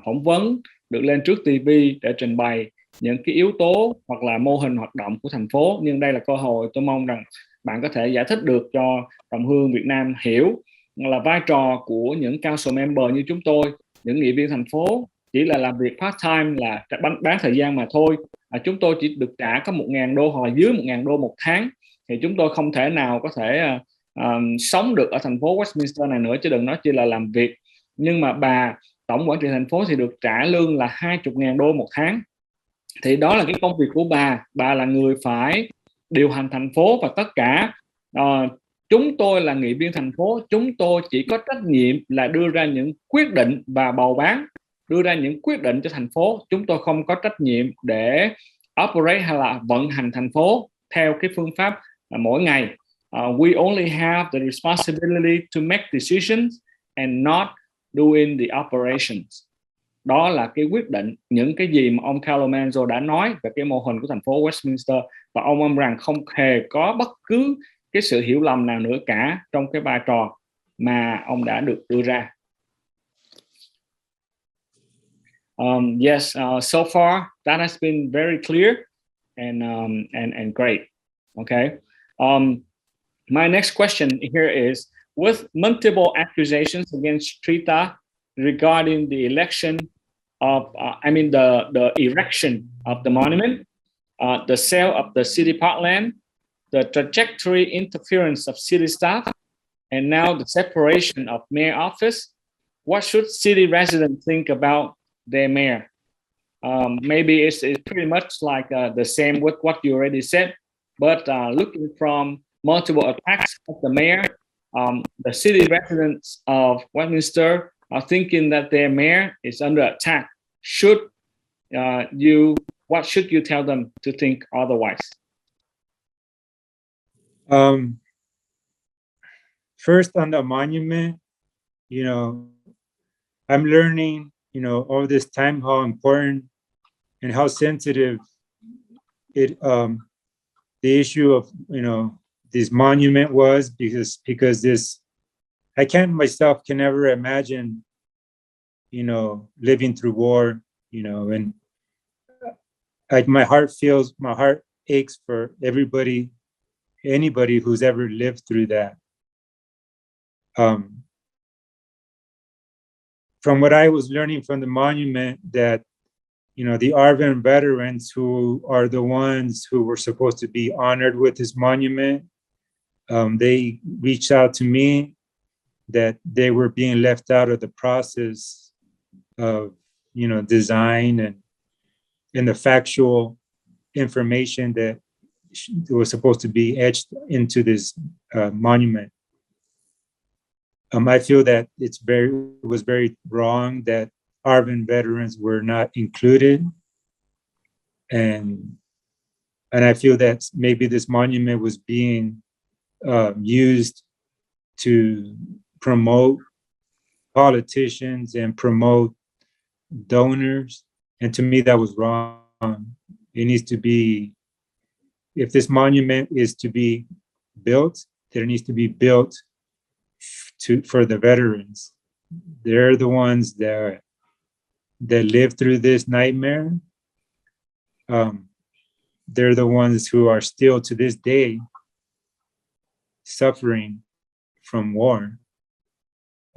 [SPEAKER 1] phỏng vấn, được lên trước TV để trình bày những cái yếu tố hoặc là mô hình hoạt động của thành phố, nhưng đây là cơ hội tôi mong rằng bạn có thể giải thích được cho đồng hương Việt Nam hiểu là vai trò của những council member như chúng tôi, những nghị viên thành phố chỉ là làm việc part time, là bán thời gian mà thôi. Chúng tôi chỉ được trả có 1.000 đô hoặc là dưới 1.000 đô một tháng, thì chúng tôi không thể nào có thể sống được ở thành phố Westminster này nữa, chứ đừng nói chỉ là làm việc. Nhưng mà bà tổng quản trị thành phố thì được trả lương là 20.000 đô một tháng. Thì đó là cái công việc của bà là người phải điều hành thành phố và tất cả. Chúng tôi là nghị viên thành phố, chúng tôi chỉ có trách nhiệm là đưa ra những quyết định và bầu bán, đưa ra những quyết định cho thành phố. Chúng tôi không có trách nhiệm để operate hay là vận hành thành phố theo cái phương pháp mỗi ngày. We only have the responsibility to make decisions and not doing the operations. Đó là cái quyết định, những cái gì mà ông Carlo Manzo đã nói về cái mô hình của thành phố Westminster, và ông mong rằng không hề có bất cứ cái sự hiểu lầm nào nữa cả trong cái vai trò mà ông đã được đưa ra. Yes, so far that has been very clear and great. Okay. My next question here is, with multiple accusations against Trita regarding the election of, the erection of the monument, the sale of the city parkland, the trajectory interference of city staff, and now the separation of mayor office, what should city residents think about their mayor? Maybe it's pretty much like the same with what you already said, but looking from multiple attacks of the mayor, the city residents of Westminster are thinking that their mayor is under attack. What should you tell them to think otherwise?
[SPEAKER 2] First, on the monument, I'm learning, all this time how important and how sensitive the issue of, this monument was, because this, I can never imagine, living through war, and my heart aches for anybody who's ever lived through that. From what I was learning from the monument, that, the Arvin veterans, who are the ones who were supposed to be honored with this monument, they reached out to me that they were being left out of the process of, design and the factual information that was supposed to be etched into this monument. I feel that it was very wrong that Arvin veterans were not included, and I feel that maybe this monument was being used to promote politicians and promote donors, and to me that was wrong. It needs to be, if this monument is to be built, there needs to be built for the veterans, they're the ones that lived through this nightmare. They're the ones who are still to this day suffering from war.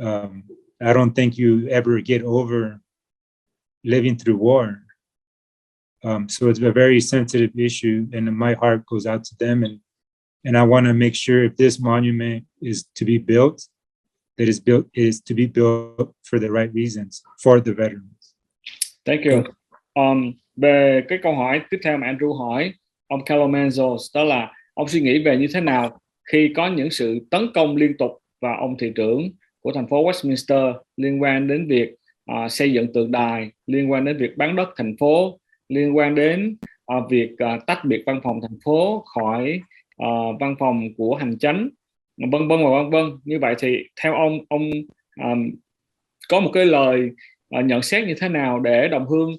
[SPEAKER 2] I don't think you ever get over living through war. So it's a very sensitive issue, and my heart goes out to them. And I want to make sure if this monument is to be built, that is to be built for the right reasons, for the veterans.
[SPEAKER 1] Thank you. Về cái câu hỏi tiếp theo mà Andrew hỏi ông Manzo, đó là ông suy nghĩ về như thế nào khi có những sự tấn công liên tục vào ông thị trưởng của thành phố Westminster liên quan đến việc xây dựng tượng đài, liên quan đến việc bán đất thành phố, liên quan đến việc tách biệt văn phòng thành phố khỏi văn phòng của hành chánh, vân vân và vân vân. Như vậy thì theo ông có một cái lời nhận xét như thế nào để đồng hương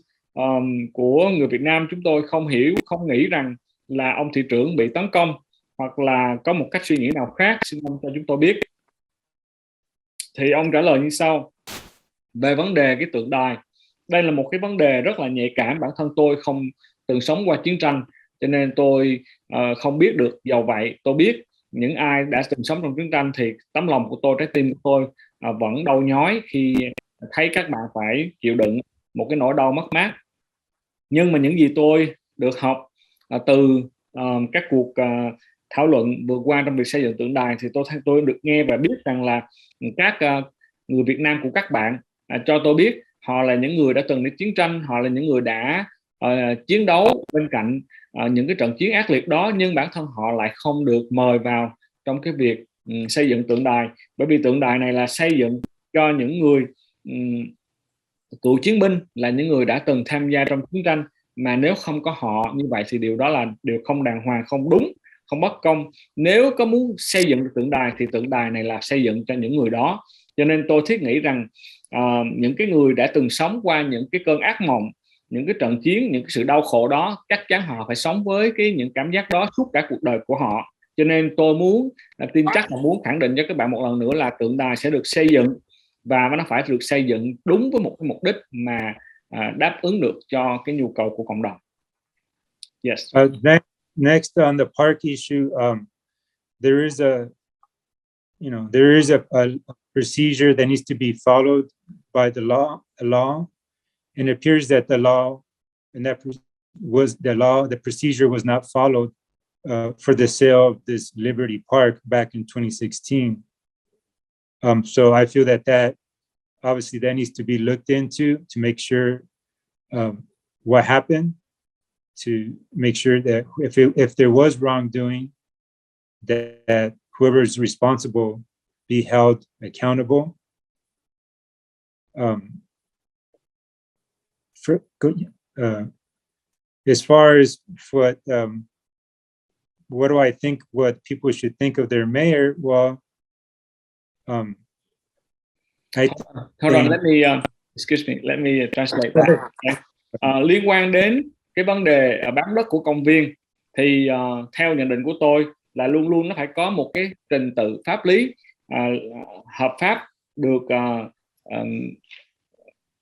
[SPEAKER 1] của người Việt Nam chúng tôi không nghĩ rằng là ông thị trưởng bị tấn công, hoặc là có một cách suy nghĩ nào khác, xin ông cho chúng tôi biết. Thì ông trả lời như sau: về vấn đề cái tượng đài, đây là một cái vấn đề rất là nhạy cảm. Bản thân tôi không từng sống qua chiến tranh, cho nên tôi không biết được. Dầu vậy, tôi biết những ai đã từng sống trong chiến tranh thì tấm lòng của tôi, trái tim của tôi vẫn đau nhói khi thấy các bạn phải chịu đựng một cái nỗi đau mất mát. Nhưng mà những gì tôi được học từ các cuộc thảo luận vừa qua trong việc xây dựng tượng đài, thì tôi được nghe và biết rằng là các người Việt Nam của các bạn cho tôi biết họ là những người đã từng đi chiến tranh, họ là những người đã chiến đấu bên cạnh những cái trận chiến ác liệt đó, nhưng bản thân họ lại không được mời vào trong cái việc xây dựng tượng đài, bởi vì tượng đài này là xây dựng cho những người cựu chiến binh, là những người đã từng tham gia trong chiến tranh, mà nếu không có họ như vậy thì điều đó là điều không đàng hoàng, không đúng, không bất công. Nếu có muốn xây dựng tượng đài thì tượng đài này là xây dựng cho những người đó. Cho nên tôi thiết nghĩ rằng những cái người đã từng sống qua những cái cơn ác mộng, những cái trận chiến, những cái sự đau khổ đó, chắc chắn họ phải sống với những cảm giác đó suốt cả cuộc đời của họ. Cho nên tôi tin chắc là muốn khẳng định cho các bạn một lần nữa là tượng đài sẽ được xây dựng, và nó phải được xây dựng đúng với một cái mục đích mà đáp ứng được cho cái nhu cầu của cộng đồng. Yes.
[SPEAKER 2] Next on the park issue, there is a procedure that needs to be followed by the law, and it appears that the procedure was not followed for the sale of this Liberty Park back in 2016. So I feel that obviously that needs to be looked into to make sure what happened, to make sure that if there was wrongdoing, that whoever is responsible be held accountable. As far as what do I think what people should think of their mayor? Well,
[SPEAKER 1] hold on, let me translate that. Liên quan đến cái vấn đề bán đất của công viên, thì theo nhận định của tôi là luôn luôn nó phải có một cái trình tự pháp lý hợp pháp được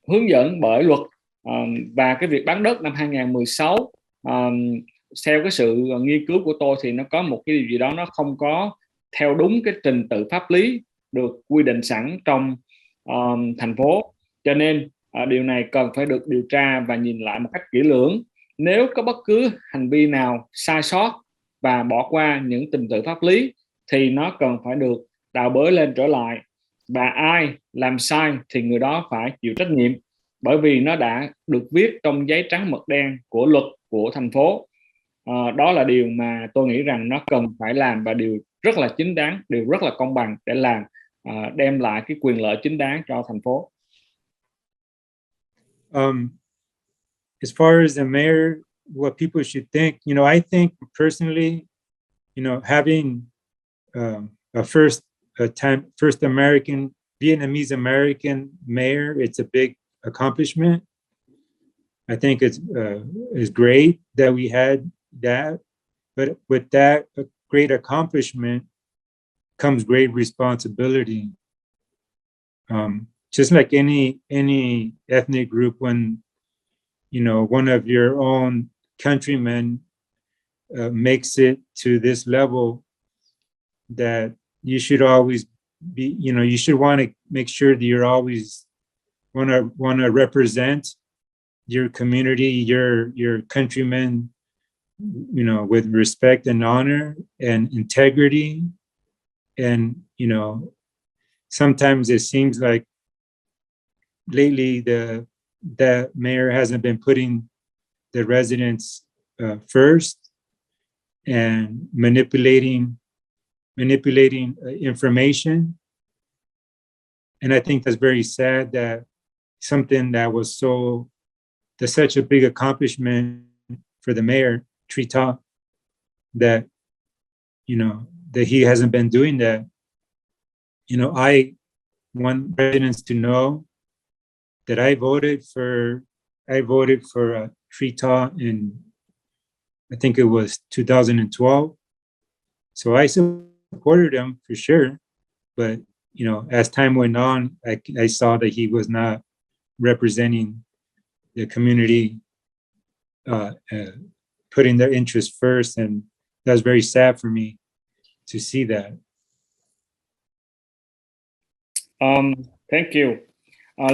[SPEAKER 1] hướng dẫn bởi luật, và cái việc bán đất năm 2016 theo cái sự nghiên cứu của tôi thì nó có một cái điều gì đó nó không có theo đúng cái trình tự pháp lý được quy định sẵn trong thành phố. Cho nên điều này cần phải được điều tra và nhìn lại một cách kỹ lưỡng. Nếu có bất cứ hành vi nào sai sót và bỏ qua những trình tự pháp lý thì nó cần phải được đào bới lên trở lại, và ai làm sai thì người đó phải chịu trách nhiệm, bởi vì nó đã được viết trong giấy trắng mực đen của luật của thành phố. Đó là điều mà tôi nghĩ rằng nó cần phải làm, và điều rất là chính đáng, điều rất là công bằng để làm đem lại cái quyền lợi chính đáng cho thành phố.
[SPEAKER 2] As far as the mayor, what people should think, I think personally, having a first Vietnamese American mayor, it's a big accomplishment. I think it's great that we had that, but with that great accomplishment comes great responsibility. just like any ethnic group, when one of your own countrymen makes it to this level, that you should always be, you should want to make sure that you're always want to represent your community, your countrymen, with respect and honor and integrity. And sometimes it seems like lately the mayor hasn't been putting the residents first, and manipulating information. And I think that's very sad, that something that was such a big accomplishment for the mayor, Trí Tạ, that that he hasn't been doing that. I want residents to know that I voted for Trí Tạ in, I think it was 2012. So I supported him for sure, but as time went on, I saw that he was not representing the community, putting their interests first, and that was very sad for me to see that.
[SPEAKER 1] Thank you.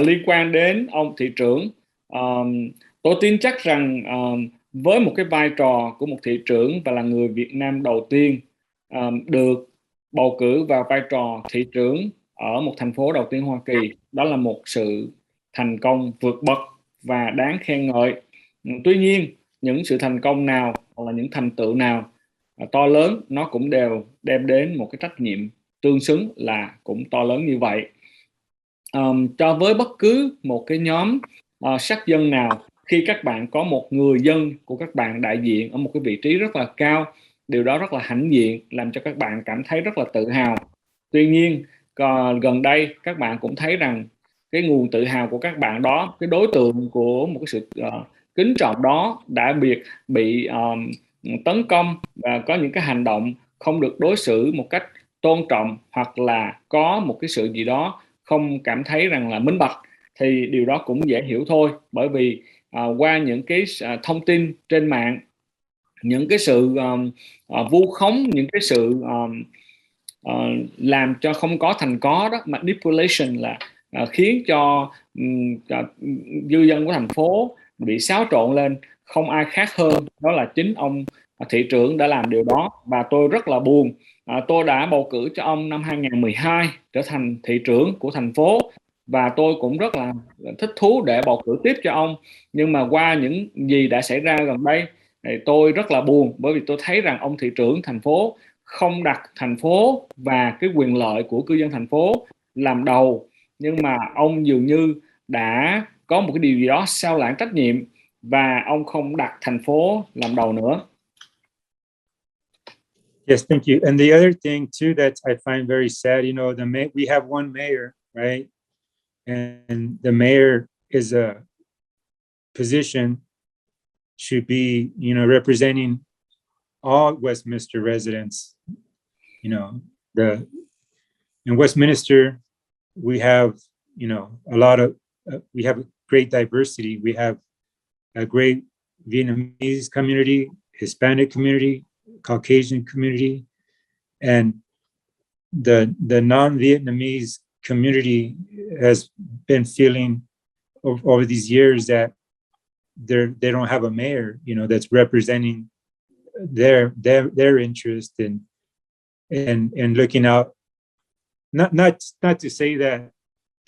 [SPEAKER 1] Liên quan đến ông thị trưởng, tôi tin chắc rằng với một cái vai trò của một thị trưởng và là người Việt Nam đầu tiên được bầu cử vào vai trò thị trưởng ở một thành phố đầu tiên Hoa Kỳ, đó là một sự thành công vượt bậc và đáng khen ngợi. Tuy nhiên, những sự thành công nào hoặc là những thành tựu nào to lớn, nó cũng đều đem đến một cái trách nhiệm tương xứng là cũng to lớn như vậy. Cho với bất cứ một cái nhóm sắc dân nào, khi các bạn có một người dân của các bạn đại diện ở một cái vị trí rất là cao, điều đó rất là hãnh diện, làm cho các bạn cảm thấy rất là tự hào. Tuy nhiên, gần đây các bạn cũng thấy rằng cái nguồn tự hào của các bạn đó, cái đối tượng của một cái sự kính trọng đó đã bị tấn công và có những cái hành động không được đối xử một cách tôn trọng, hoặc là có một cái sự gì đó không cảm thấy rằng là minh bạch. Thì điều đó cũng dễ hiểu thôi, bởi vì qua những cái thông tin trên mạng, những cái sự vu khống, những cái sự làm cho không có thành có đó, manipulation, là khiến cho dư dân của thành phố bị xáo trộn lên, không ai khác hơn đó là chính ông thị trưởng đã làm điều đó. Và tôi rất là buồn. Tôi đã bầu cử cho ông năm 2012 trở thành thị trưởng của thành phố, và tôi cũng rất là thích thú để bầu cử tiếp cho ông. Nhưng mà qua những gì đã xảy ra gần đây thì tôi rất là buồn, bởi vì tôi thấy rằng ông thị trưởng thành phố không đặt thành phố và cái quyền lợi của cư dân thành phố làm đầu, nhưng mà ông dường như đã có một cái điều gì đó sao lãng trách nhiệm và ông không đặt thành phố làm đầu nữa.
[SPEAKER 2] Yes, thank you. And the other thing too that I find very sad, we have one mayor, right? And the mayor is a position, should be, representing all Westminster residents. In Westminster, we have, a lot of, we have a great diversity. We have a great Vietnamese community, Hispanic community, Caucasian community, and the non-Vietnamese community has been feeling over these years that they don't have a mayor, that's representing their interest and looking out, not to say that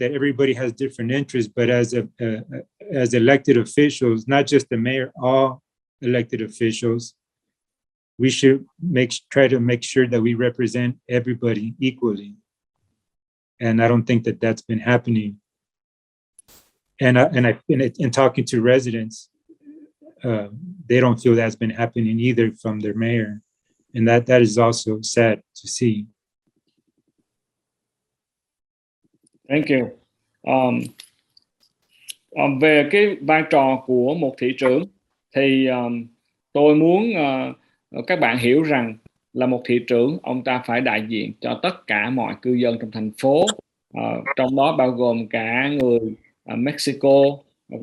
[SPEAKER 2] everybody has different interests, but as elected officials, not just the mayor, all elected officials, we should try to make sure that we represent everybody equally. And I don't think that that's been happening. And in talking to residents, they don't feel that's been happening either from their mayor. And that is also sad to see.
[SPEAKER 1] Thank you. Về cái vai trò của một thị trưởng thì tôi muốn các bạn hiểu rằng là một thị trưởng, ông ta phải đại diện cho tất cả mọi cư dân trong thành phố, trong đó bao gồm cả người Mexico,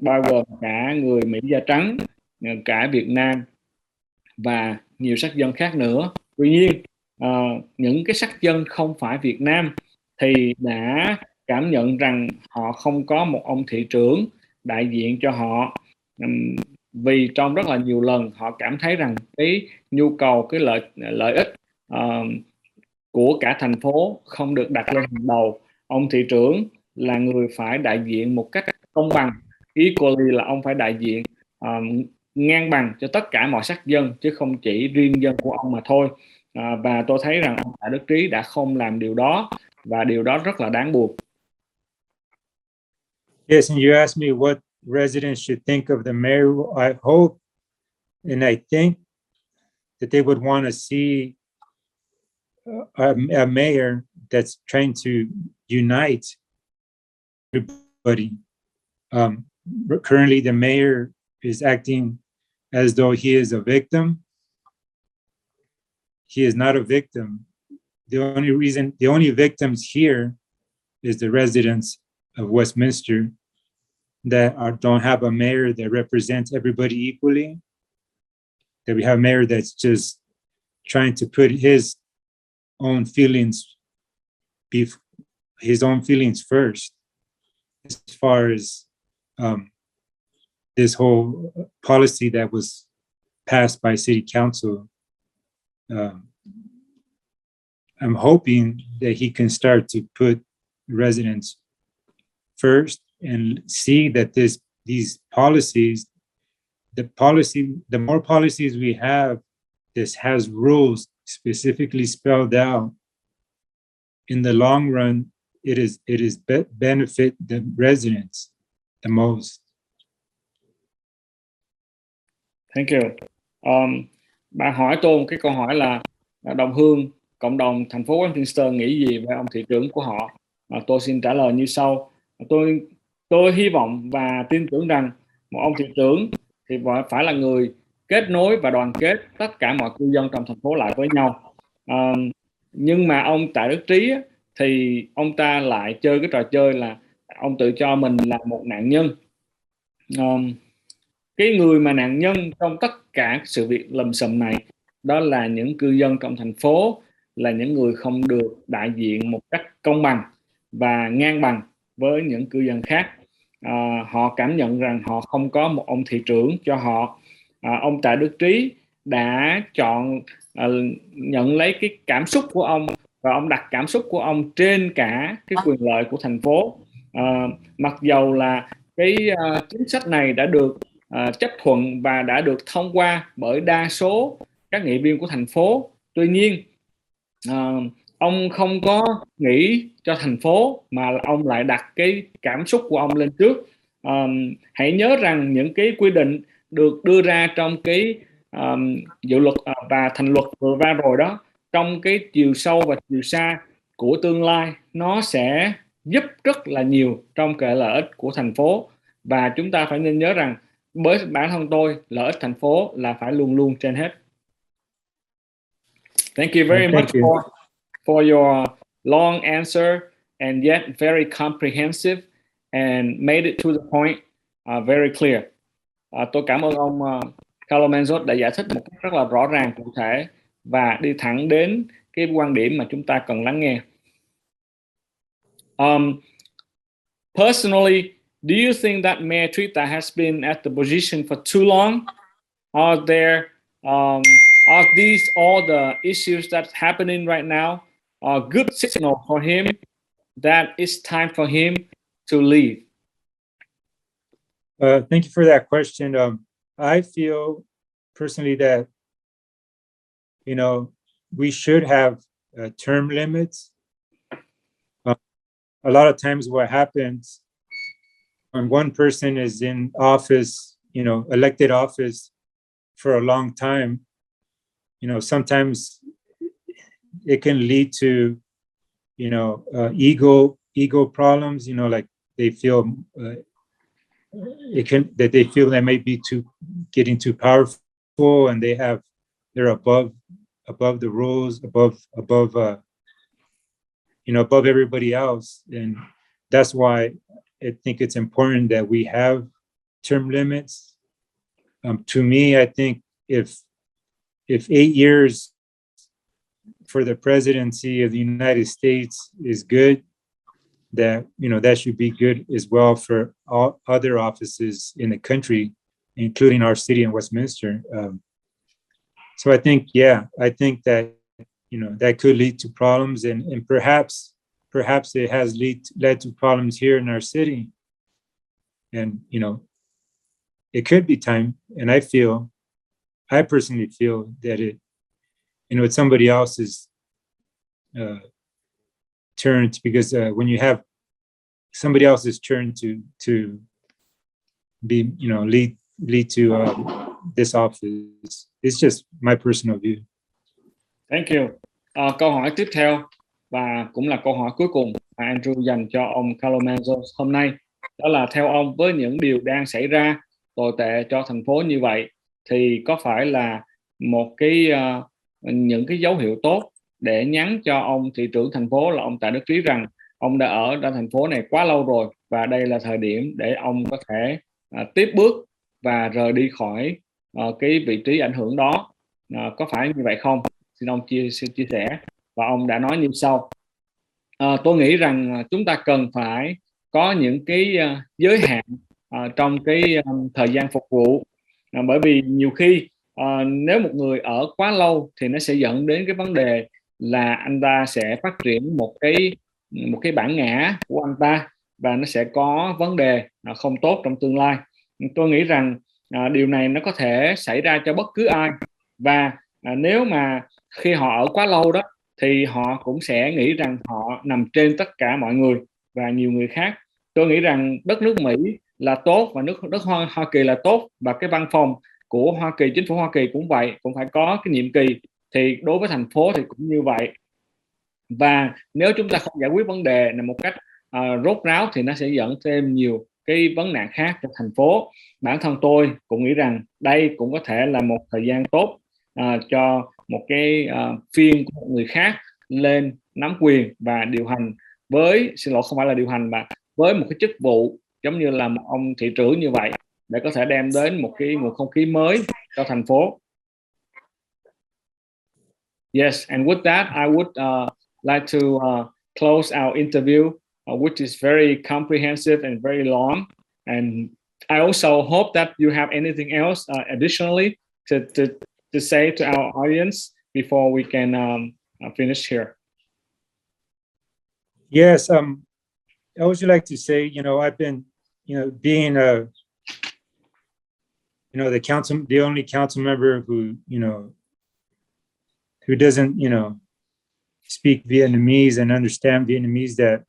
[SPEAKER 1] bao gồm cả người Mỹ da trắng, cả Việt Nam và nhiều sắc dân khác nữa. Tuy nhiên những cái sắc dân không phải Việt Nam thì đã cảm nhận rằng họ không có một ông thị trưởng đại diện cho họ, vì trong rất là nhiều lần họ cảm thấy rằng cái nhu cầu, cái lợi ích của cả thành phố không được đặt lên hàng đầu. Ông thị trưởng là người phải đại diện một cách công bằng, equally, là ông phải đại diện ngang bằng cho tất cả mọi sắc dân chứ không chỉ riêng dân của ông mà thôi. Và tôi thấy rằng ông Tạ Đức Trí đã không làm điều đó, và điều đó rất là đáng buồn.
[SPEAKER 2] Yes, and you asked me what residents should think of the mayor. I hope and I think that they would want to see a mayor that's trying to unite everybody. Currently, the mayor is acting as though he is a victim. He is not a victim. The only victims here is the residents of Westminster that don't have a mayor that represents everybody equally. That we have a mayor that's just trying to put his own feelings first, as far as this whole policy that was passed by City Council. I'm hoping that he can start to put residents first and see that these policies, the more policies we have, this has rules specifically spelled out. In the long run, it is benefit the residents the most.
[SPEAKER 1] Thank you. Bạn hỏi tôi một cái câu hỏi là đồng hương cộng đồng thành phố Westminster nghĩ gì về ông thị trưởng của họ. Tôi xin trả lời như sau. Tôi hy vọng và tin tưởng rằng một ông thị trưởng thì phải là người kết nối và đoàn kết tất cả mọi cư dân trong thành phố lại với nhau. Nhưng mà ông Tạ Đức Trí thì ông ta lại chơi cái trò chơi là ông tự cho mình là một nạn nhân. Cái người mà nạn nhân trong tất cả sự việc lùm xùm này đó là những cư dân trong thành phố, là những người không được đại diện một cách công bằng và ngang bằng với những cư dân khác. Họ cảm nhận rằng họ không có một ông thị trưởng cho họ. Ông Tạ Đức Trí đã chọn nhận lấy cái cảm xúc của ông, và ông đặt cảm xúc của ông trên cả cái quyền lợi của thành phố. Mặc dầu là cái chính sách này đã được chấp thuận và đã được thông qua bởi đa số các nghị viên của thành phố, tuy nhiên ông không có nghĩ cho thành phố mà ông lại đặt cái cảm xúc của ông lên trước. Hãy nhớ rằng những cái quy định được đưa ra trong cái dự luật và thành luật vừa qua rồi đó, trong cái chiều sâu và chiều xa của tương lai, nó sẽ giúp rất là nhiều trong cái lợi ích của thành phố. Và chúng ta phải nên nhớ rằng với bản thân tôi, lợi ích thành phố là phải luôn luôn trên hết. Thank you very much for your long answer and yet very comprehensive and made it to the point, very clear. Tôi cảm ơn ông Carlo Manzo đã giải thích một cách rất là rõ ràng, cụ thể và đi thẳng đến cái quan điểm mà chúng ta cần lắng nghe. Personally, do you think that Mayor Trí Tạ has been at the position for too long? Are these all the issues that's happening right now a good signal for him that it's time for him to leave?
[SPEAKER 2] Thank you for that question. I feel personally that, we should have term limits. A lot of times what happens when one person is in office, elected office for a long time, sometimes it can lead to, ego problems, like they feel they feel they may be getting too powerful, and they're above the rules, above above everybody else. And that's why I think it's important that we have term limits. To me, I think if 8 years for the presidency of the United States is good, that that should be good as well for all other offices in the country, including our city in Westminster. So I think that that could lead to problems, and perhaps it has led to problems here in our city. And it could be time, and I personally feel that it's somebody else's turn, because when you have somebody else's turn to be lead to this office, it's just my personal view.
[SPEAKER 1] Thank you. Câu hỏi tiếp theo và cũng là câu hỏi cuối cùng mà Andrew dành cho ông Carlo Manzo hôm nay, đó là theo ông, với những điều đang xảy ra tồi tệ cho thành phố như vậy, thì có phải là một những cái dấu hiệu tốt để nhắn cho ông thị trưởng thành phố là ông Tạ Đức Trí rằng ông đã ở thành phố này quá lâu rồi và đây là thời điểm để ông có thể tiếp bước và rời đi khỏi cái vị trí ảnh hưởng đó, có phải như vậy không? Xin ông chia sẻ. Và ông đã nói như sau: tôi nghĩ rằng chúng ta cần phải có những cái giới hạn trong cái thời gian phục vụ, bởi vì nhiều khi nếu một người ở quá lâu thì nó sẽ dẫn đến cái vấn đề là anh ta sẽ phát triển một cái bản ngã của anh ta và nó sẽ có vấn đề không tốt trong tương lai. Tôi nghĩ rằng điều này nó có thể xảy ra cho bất cứ ai, và nếu mà khi họ ở quá lâu đó thì họ cũng sẽ nghĩ rằng họ nằm trên tất cả mọi người và nhiều người khác. Tôi nghĩ rằng đất nước Mỹ là tốt và đất Hoa Kỳ là tốt, và cái văn phòng của Hoa Kỳ, chính phủ Hoa Kỳ cũng vậy, cũng phải có cái nhiệm kỳ. Thì đối với thành phố thì cũng như vậy. Và nếu chúng ta không giải quyết vấn đề này một cách rốt ráo thì nó sẽ dẫn thêm nhiều cái vấn nạn khác cho thành phố. Bản thân tôi cũng nghĩ rằng đây cũng có thể là một thời gian tốt cho một cái phiên của một người khác lên nắm quyền và điều hành không phải là điều hành mà với một cái chức vụ giống như là một ông thị trưởng như vậy, để có thể đem đến một cái nguồn không khí mới cho thành phố. Yes, and with that, I would like to close our interview, which is very comprehensive and very long. And I also hope that you have anything else additionally to say to our audience before we can finish here.
[SPEAKER 2] Yes, I would like to say, I've been, being the only council member who doesn't, speak Vietnamese and understand Vietnamese, that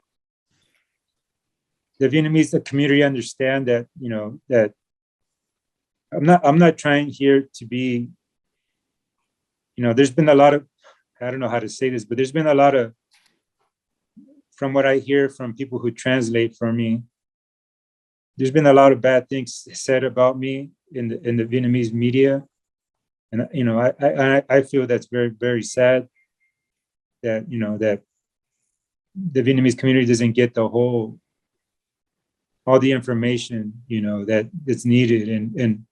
[SPEAKER 2] the Vietnamese community understand that, that I'm not trying here to be, there's been a lot of, I don't know how to say this, but there's been a lot of, from what I hear from people who translate for me, there's been a lot of bad things said about me in the Vietnamese media. And, I feel that's very, very sad that, that the Vietnamese community doesn't get all the information, that is needed. And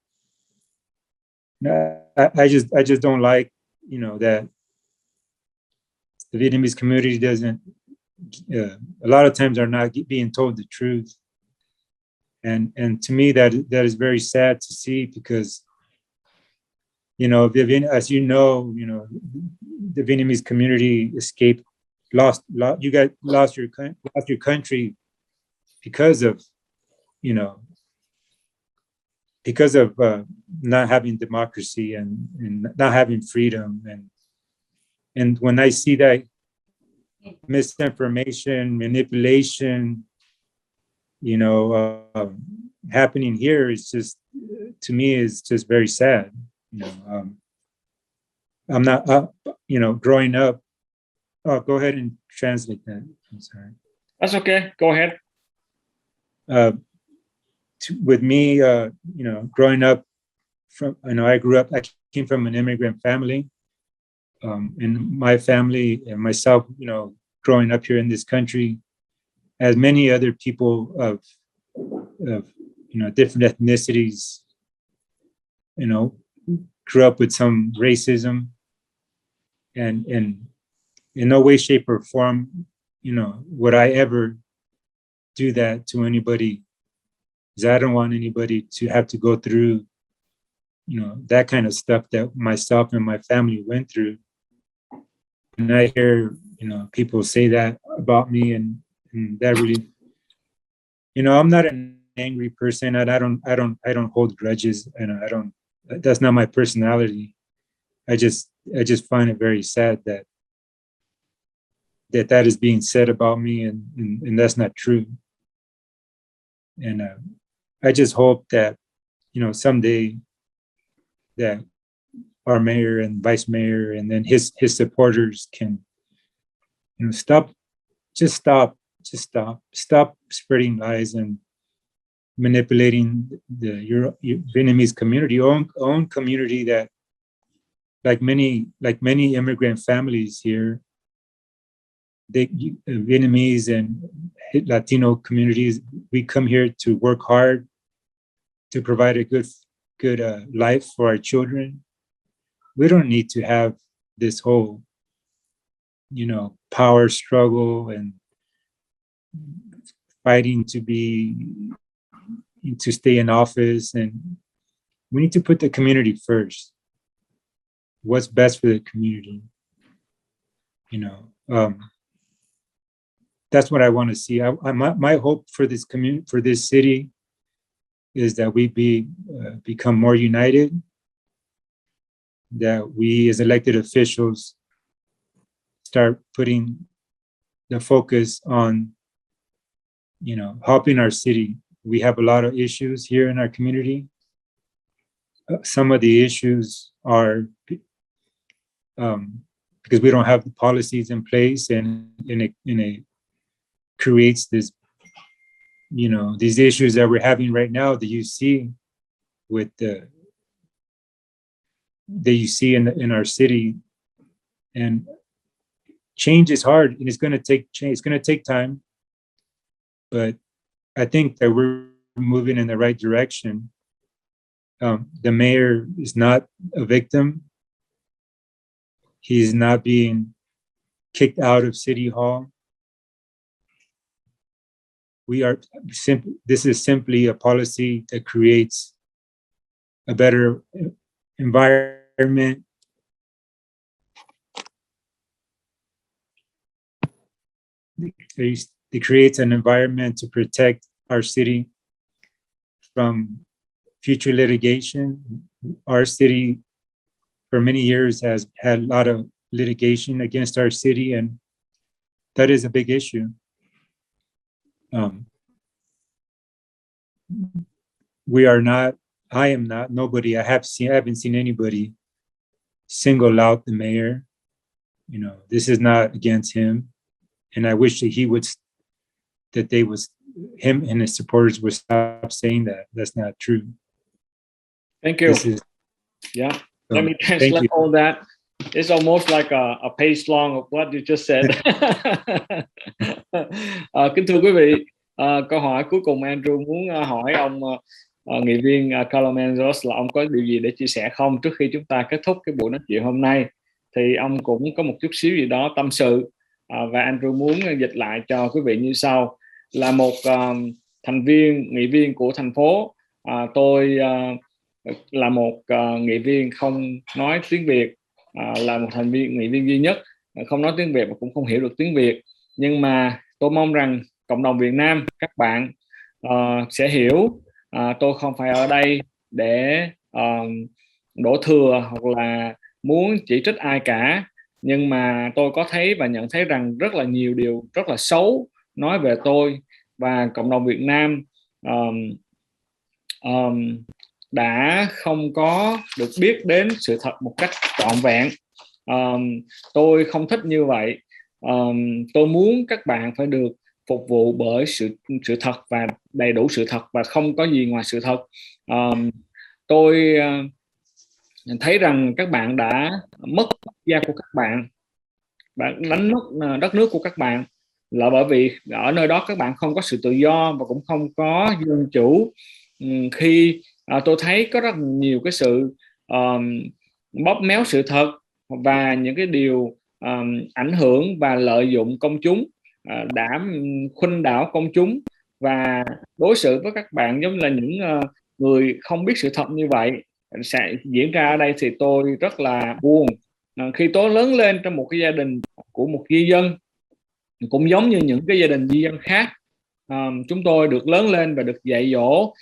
[SPEAKER 2] I just don't like, that the Vietnamese community doesn't, a lot of times are not being told the truth. And to me, that is very sad to see, because, as you know, the Vietnamese community lost your country because of not having democracy and not having freedom. And when I see that misinformation, manipulation, happening here, it's just, to me, it's just very sad. I'm not, growing up. Oh, go ahead and translate that. I'm sorry.
[SPEAKER 1] That's okay. Go ahead.
[SPEAKER 2] With me, growing up I came from an immigrant family, and my family and myself, growing up here in this country, as many other people of different ethnicities, grew up with some racism, and in no way, shape, or form, would I ever do that to anybody, because I don't want anybody to have to go through, that kind of stuff that myself and my family went through. And I hear, people say that about me, and that really, I'm not an angry person, and I don't hold grudges, and that's not my personality. I just find it very sad that is being said about me, and that's not true. And I just hope that, someday that our mayor and vice mayor and then his supporters can, stop spreading lies and manipulating the Vietnamese community, own community, that like many immigrant families here, Vietnamese and Latino communities, we come here to work hard to provide a good life for our children. We don't need to have this whole, power struggle and fighting to stay in office. And we need to put the community first. What's best for the community, that's what I want to see. My hope for this community, for this city, is that we become more united, that we as elected officials start putting the focus on, helping our city. We have a lot of issues here in our community. Some of the issues are because we don't have the policies in place, and it creates this, these issues that we're having right now that you see with that you see in our city. And change is hard, and it's going to take change. It's going to take time, but I think that we're moving in the right direction. The mayor is not a victim. He's not being kicked out of City Hall. This is simply a policy that creates a better environment. It creates an environment to protect our city from future litigation. Our city, for many years, has had a lot of litigation against our city, and that is a big issue. I am not, nobody, I haven't seen anybody single out the mayor. This is not against him. And I wish that him and his supporters would stop saying that. That's not true.
[SPEAKER 1] Thank you. Let me translate all that. It's almost like a page long of what you just said. Kính thưa quý vị, câu hỏi cuối cùng Andrew muốn hỏi ông nghị viên Carlo Manzo là ông có điều gì để chia sẻ không trước khi chúng ta kết thúc cái buổi nói chuyện hôm nay. Thì ông cũng có một chút xíu gì đó tâm sự, và Andrew muốn dịch lại cho quý vị như sau. Là một thành viên, nghị viên của thành phố, tôi là một nghị viên không nói tiếng Việt, là một thành viên, nghị viên duy nhất không nói tiếng Việt và cũng không hiểu được tiếng Việt. Nhưng mà tôi mong rằng cộng đồng Việt Nam, các bạn sẽ hiểu tôi không phải ở đây để đổ thừa hoặc là muốn chỉ trích ai cả. Nhưng mà tôi có thấy và nhận thấy rằng rất là nhiều điều rất là xấu nói về tôi, và cộng đồng Việt Nam đã không có được biết đến sự thật một cách trọn vẹn. Tôi không thích như vậy. Tôi muốn các bạn phải được phục vụ bởi sự thật và đầy đủ sự thật, và không có gì ngoài sự thật. Tôi thấy rằng các bạn đã mất quốc gia của các bạn, đánh mất đất nước của các bạn, là bởi vì ở nơi đó các bạn không có sự tự do và cũng không có dân chủ. Khi tôi thấy có rất nhiều cái sự bóp méo sự thật và những cái điều ảnh hưởng và lợi dụng công chúng, đã khuynh đảo công chúng và đối xử với các bạn giống như là những người không biết sự thật như vậy sẽ diễn ra ở đây, thì tôi rất là buồn. Khi tôi lớn lên trong một cái gia đình của một di dân, cũng giống như những cái gia đình di dân khác, chúng tôi được lớn lên và được dạy dỗ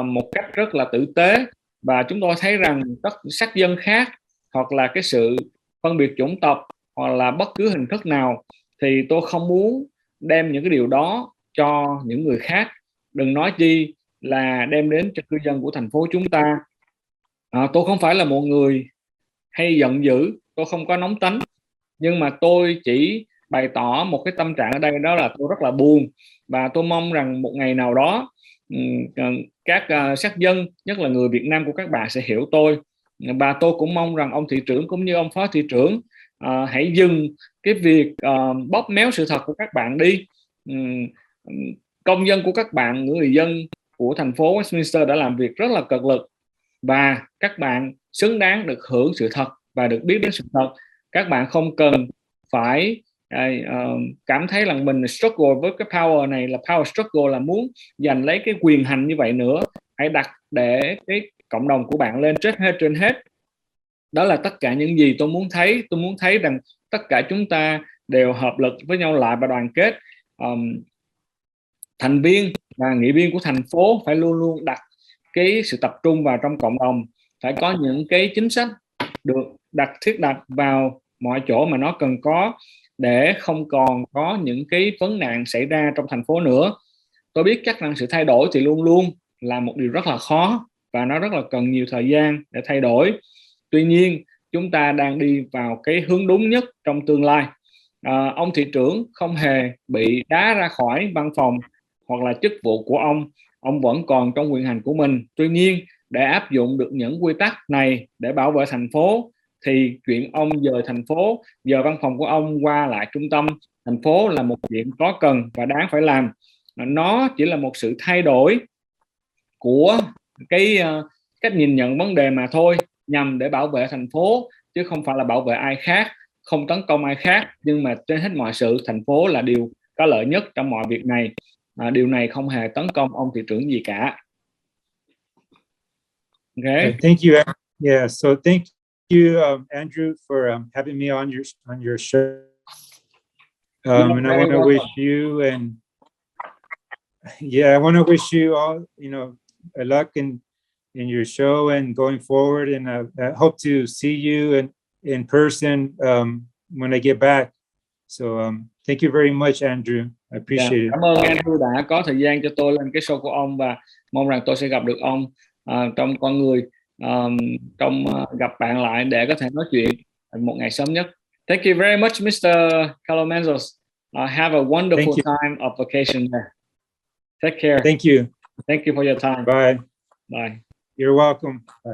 [SPEAKER 1] một cách rất là tử tế, và chúng tôi thấy rằng các sắc dân khác hoặc là cái sự phân biệt chủng tộc hoặc là bất cứ hình thức nào, thì tôi không muốn đem những cái điều đó cho những người khác, đừng nói chi là đem đến cho cư dân của thành phố chúng ta. Tôi không phải là một người hay giận dữ, tôi không có nóng tính, nhưng mà tôi chỉ bày tỏ một cái tâm trạng ở đây, đó là tôi rất là buồn, và tôi mong rằng một ngày nào đó các sắc dân, nhất là người Việt Nam của các bạn sẽ hiểu tôi. Và tôi cũng mong rằng ông thị trưởng cũng như ông phó thị trưởng hãy dừng cái việc bóp méo sự thật của các bạn đi. Công dân của các bạn, người dân của thành phố Westminster đã làm việc rất là cực lực, và các bạn xứng đáng được hưởng sự thật và được biết đến sự thật. Các bạn không cần phải cảm thấy rằng mình struggle với cái power này là power struggle, là muốn giành lấy cái quyền hành như vậy nữa. Hãy đặt để cái cộng đồng của bạn lên trên hết. Đó là tất cả những gì tôi muốn thấy. Tôi muốn thấy rằng tất cả chúng ta đều hợp lực với nhau lại và đoàn kết. Thành viên và nghị viên của thành phố phải luôn luôn đặt cái sự tập trung vào trong cộng đồng, phải có những cái chính sách được thiết đặt vào mọi chỗ mà nó cần có, để không còn có những cái vấn nạn xảy ra trong thành phố nữa. Tôi biết chắc rằng sự thay đổi thì luôn luôn là một điều rất là khó, và nó rất là cần nhiều thời gian để thay đổi. Tuy nhiên chúng ta đang đi vào cái hướng đúng nhất trong tương lai. Ông thị trưởng không hề bị đá ra khỏi văn phòng hoặc là chức vụ của ông vẫn còn trong quyền hành của mình. Tuy nhiên để áp dụng được những quy tắc này để bảo vệ thành phố, thì chuyện ông dời thành phố, giờ văn phòng của ông qua lại trung tâm thành phố là một chuyện có cần và đáng phải làm. Nó chỉ là một sự thay đổi của cái cách nhìn nhận vấn đề mà thôi, nhằm để bảo vệ thành phố chứ không phải là bảo vệ ai khác, không tấn công ai khác. Nhưng mà trên hết mọi sự, thành phố là điều có lợi nhất trong mọi việc này. Điều này không hề tấn công ông thị trưởng gì cả. Okay.
[SPEAKER 2] Thank you. Yeah, so thank you, Andrew, for having me on your show. And I want to wish you I want to wish you all, a luck in your show and going forward. And I hope to see you in person when I get back. So thank you very much, Andrew. I appreciate it.
[SPEAKER 1] Cảm ơn Andrew đã có thời gian cho tôi lên cái show của ông, và mong rằng tôi sẽ gặp được ông trong con người, gặp bạn lại để có thể nói chuyện một ngày sớm nhất. Thank you very much, Mr. Manzo. Have a wonderful time of vacation there. Take care.
[SPEAKER 2] Thank you.
[SPEAKER 1] Thank you for your time.
[SPEAKER 2] Bye.
[SPEAKER 1] Bye.
[SPEAKER 2] You're welcome. Bye.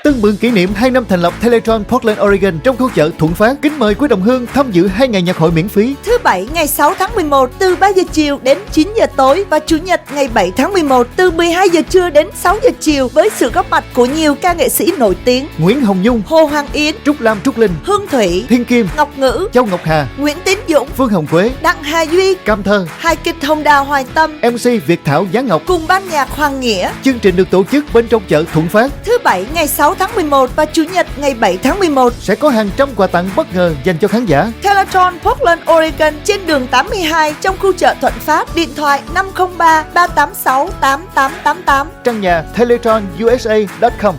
[SPEAKER 6] Tưng bừng kỷ niệm 2 năm thành lập Teletron Portland, Oregon trong khu chợ Thuận Phát. Kính mời quý đồng hương tham dự 2 ngày nhạc hội miễn phí.
[SPEAKER 5] Thứ Bảy ngày 6 tháng 11 từ 3 giờ chiều đến 9 giờ tối và Chủ nhật ngày 7 tháng 11 từ 12 giờ trưa đến 6 giờ chiều với sự góp mặt của nhiều ca nghệ sĩ nổi tiếng:
[SPEAKER 6] Nguyễn Hồng Nhung,
[SPEAKER 5] Hồ Hoàng Yến,
[SPEAKER 6] Trúc Lam, Trúc Linh,
[SPEAKER 5] Hương Thủy,
[SPEAKER 6] Thiên Kim,
[SPEAKER 5] Ngọc Ngữ,
[SPEAKER 6] Châu Ngọc Hà,
[SPEAKER 5] Nguyễn Tín Dũng,
[SPEAKER 6] Phương Hồng Quế,
[SPEAKER 5] Đặng Hà Duy,
[SPEAKER 6] Cam Thơ,
[SPEAKER 5] hài kịch Hồng Đào Hoài Tâm,
[SPEAKER 6] MC Việt Thảo Giá Ngọc
[SPEAKER 5] cùng ban nhạc Hoàng Nghĩa.
[SPEAKER 6] Chương trình được tổ chức bên trong chợ Thuận Phát.
[SPEAKER 5] Thứ Bảy ngày 6 tháng 11 và Chủ nhật ngày 7 tháng 11
[SPEAKER 6] sẽ có hàng trăm quà tặng bất ngờ dành cho khán giả.
[SPEAKER 5] Teletron Portland, Oregon trên đường 82 trong khu chợ Thuận Phát. Điện thoại 503 386 8888.
[SPEAKER 6] Trang nhà teletronusa.com.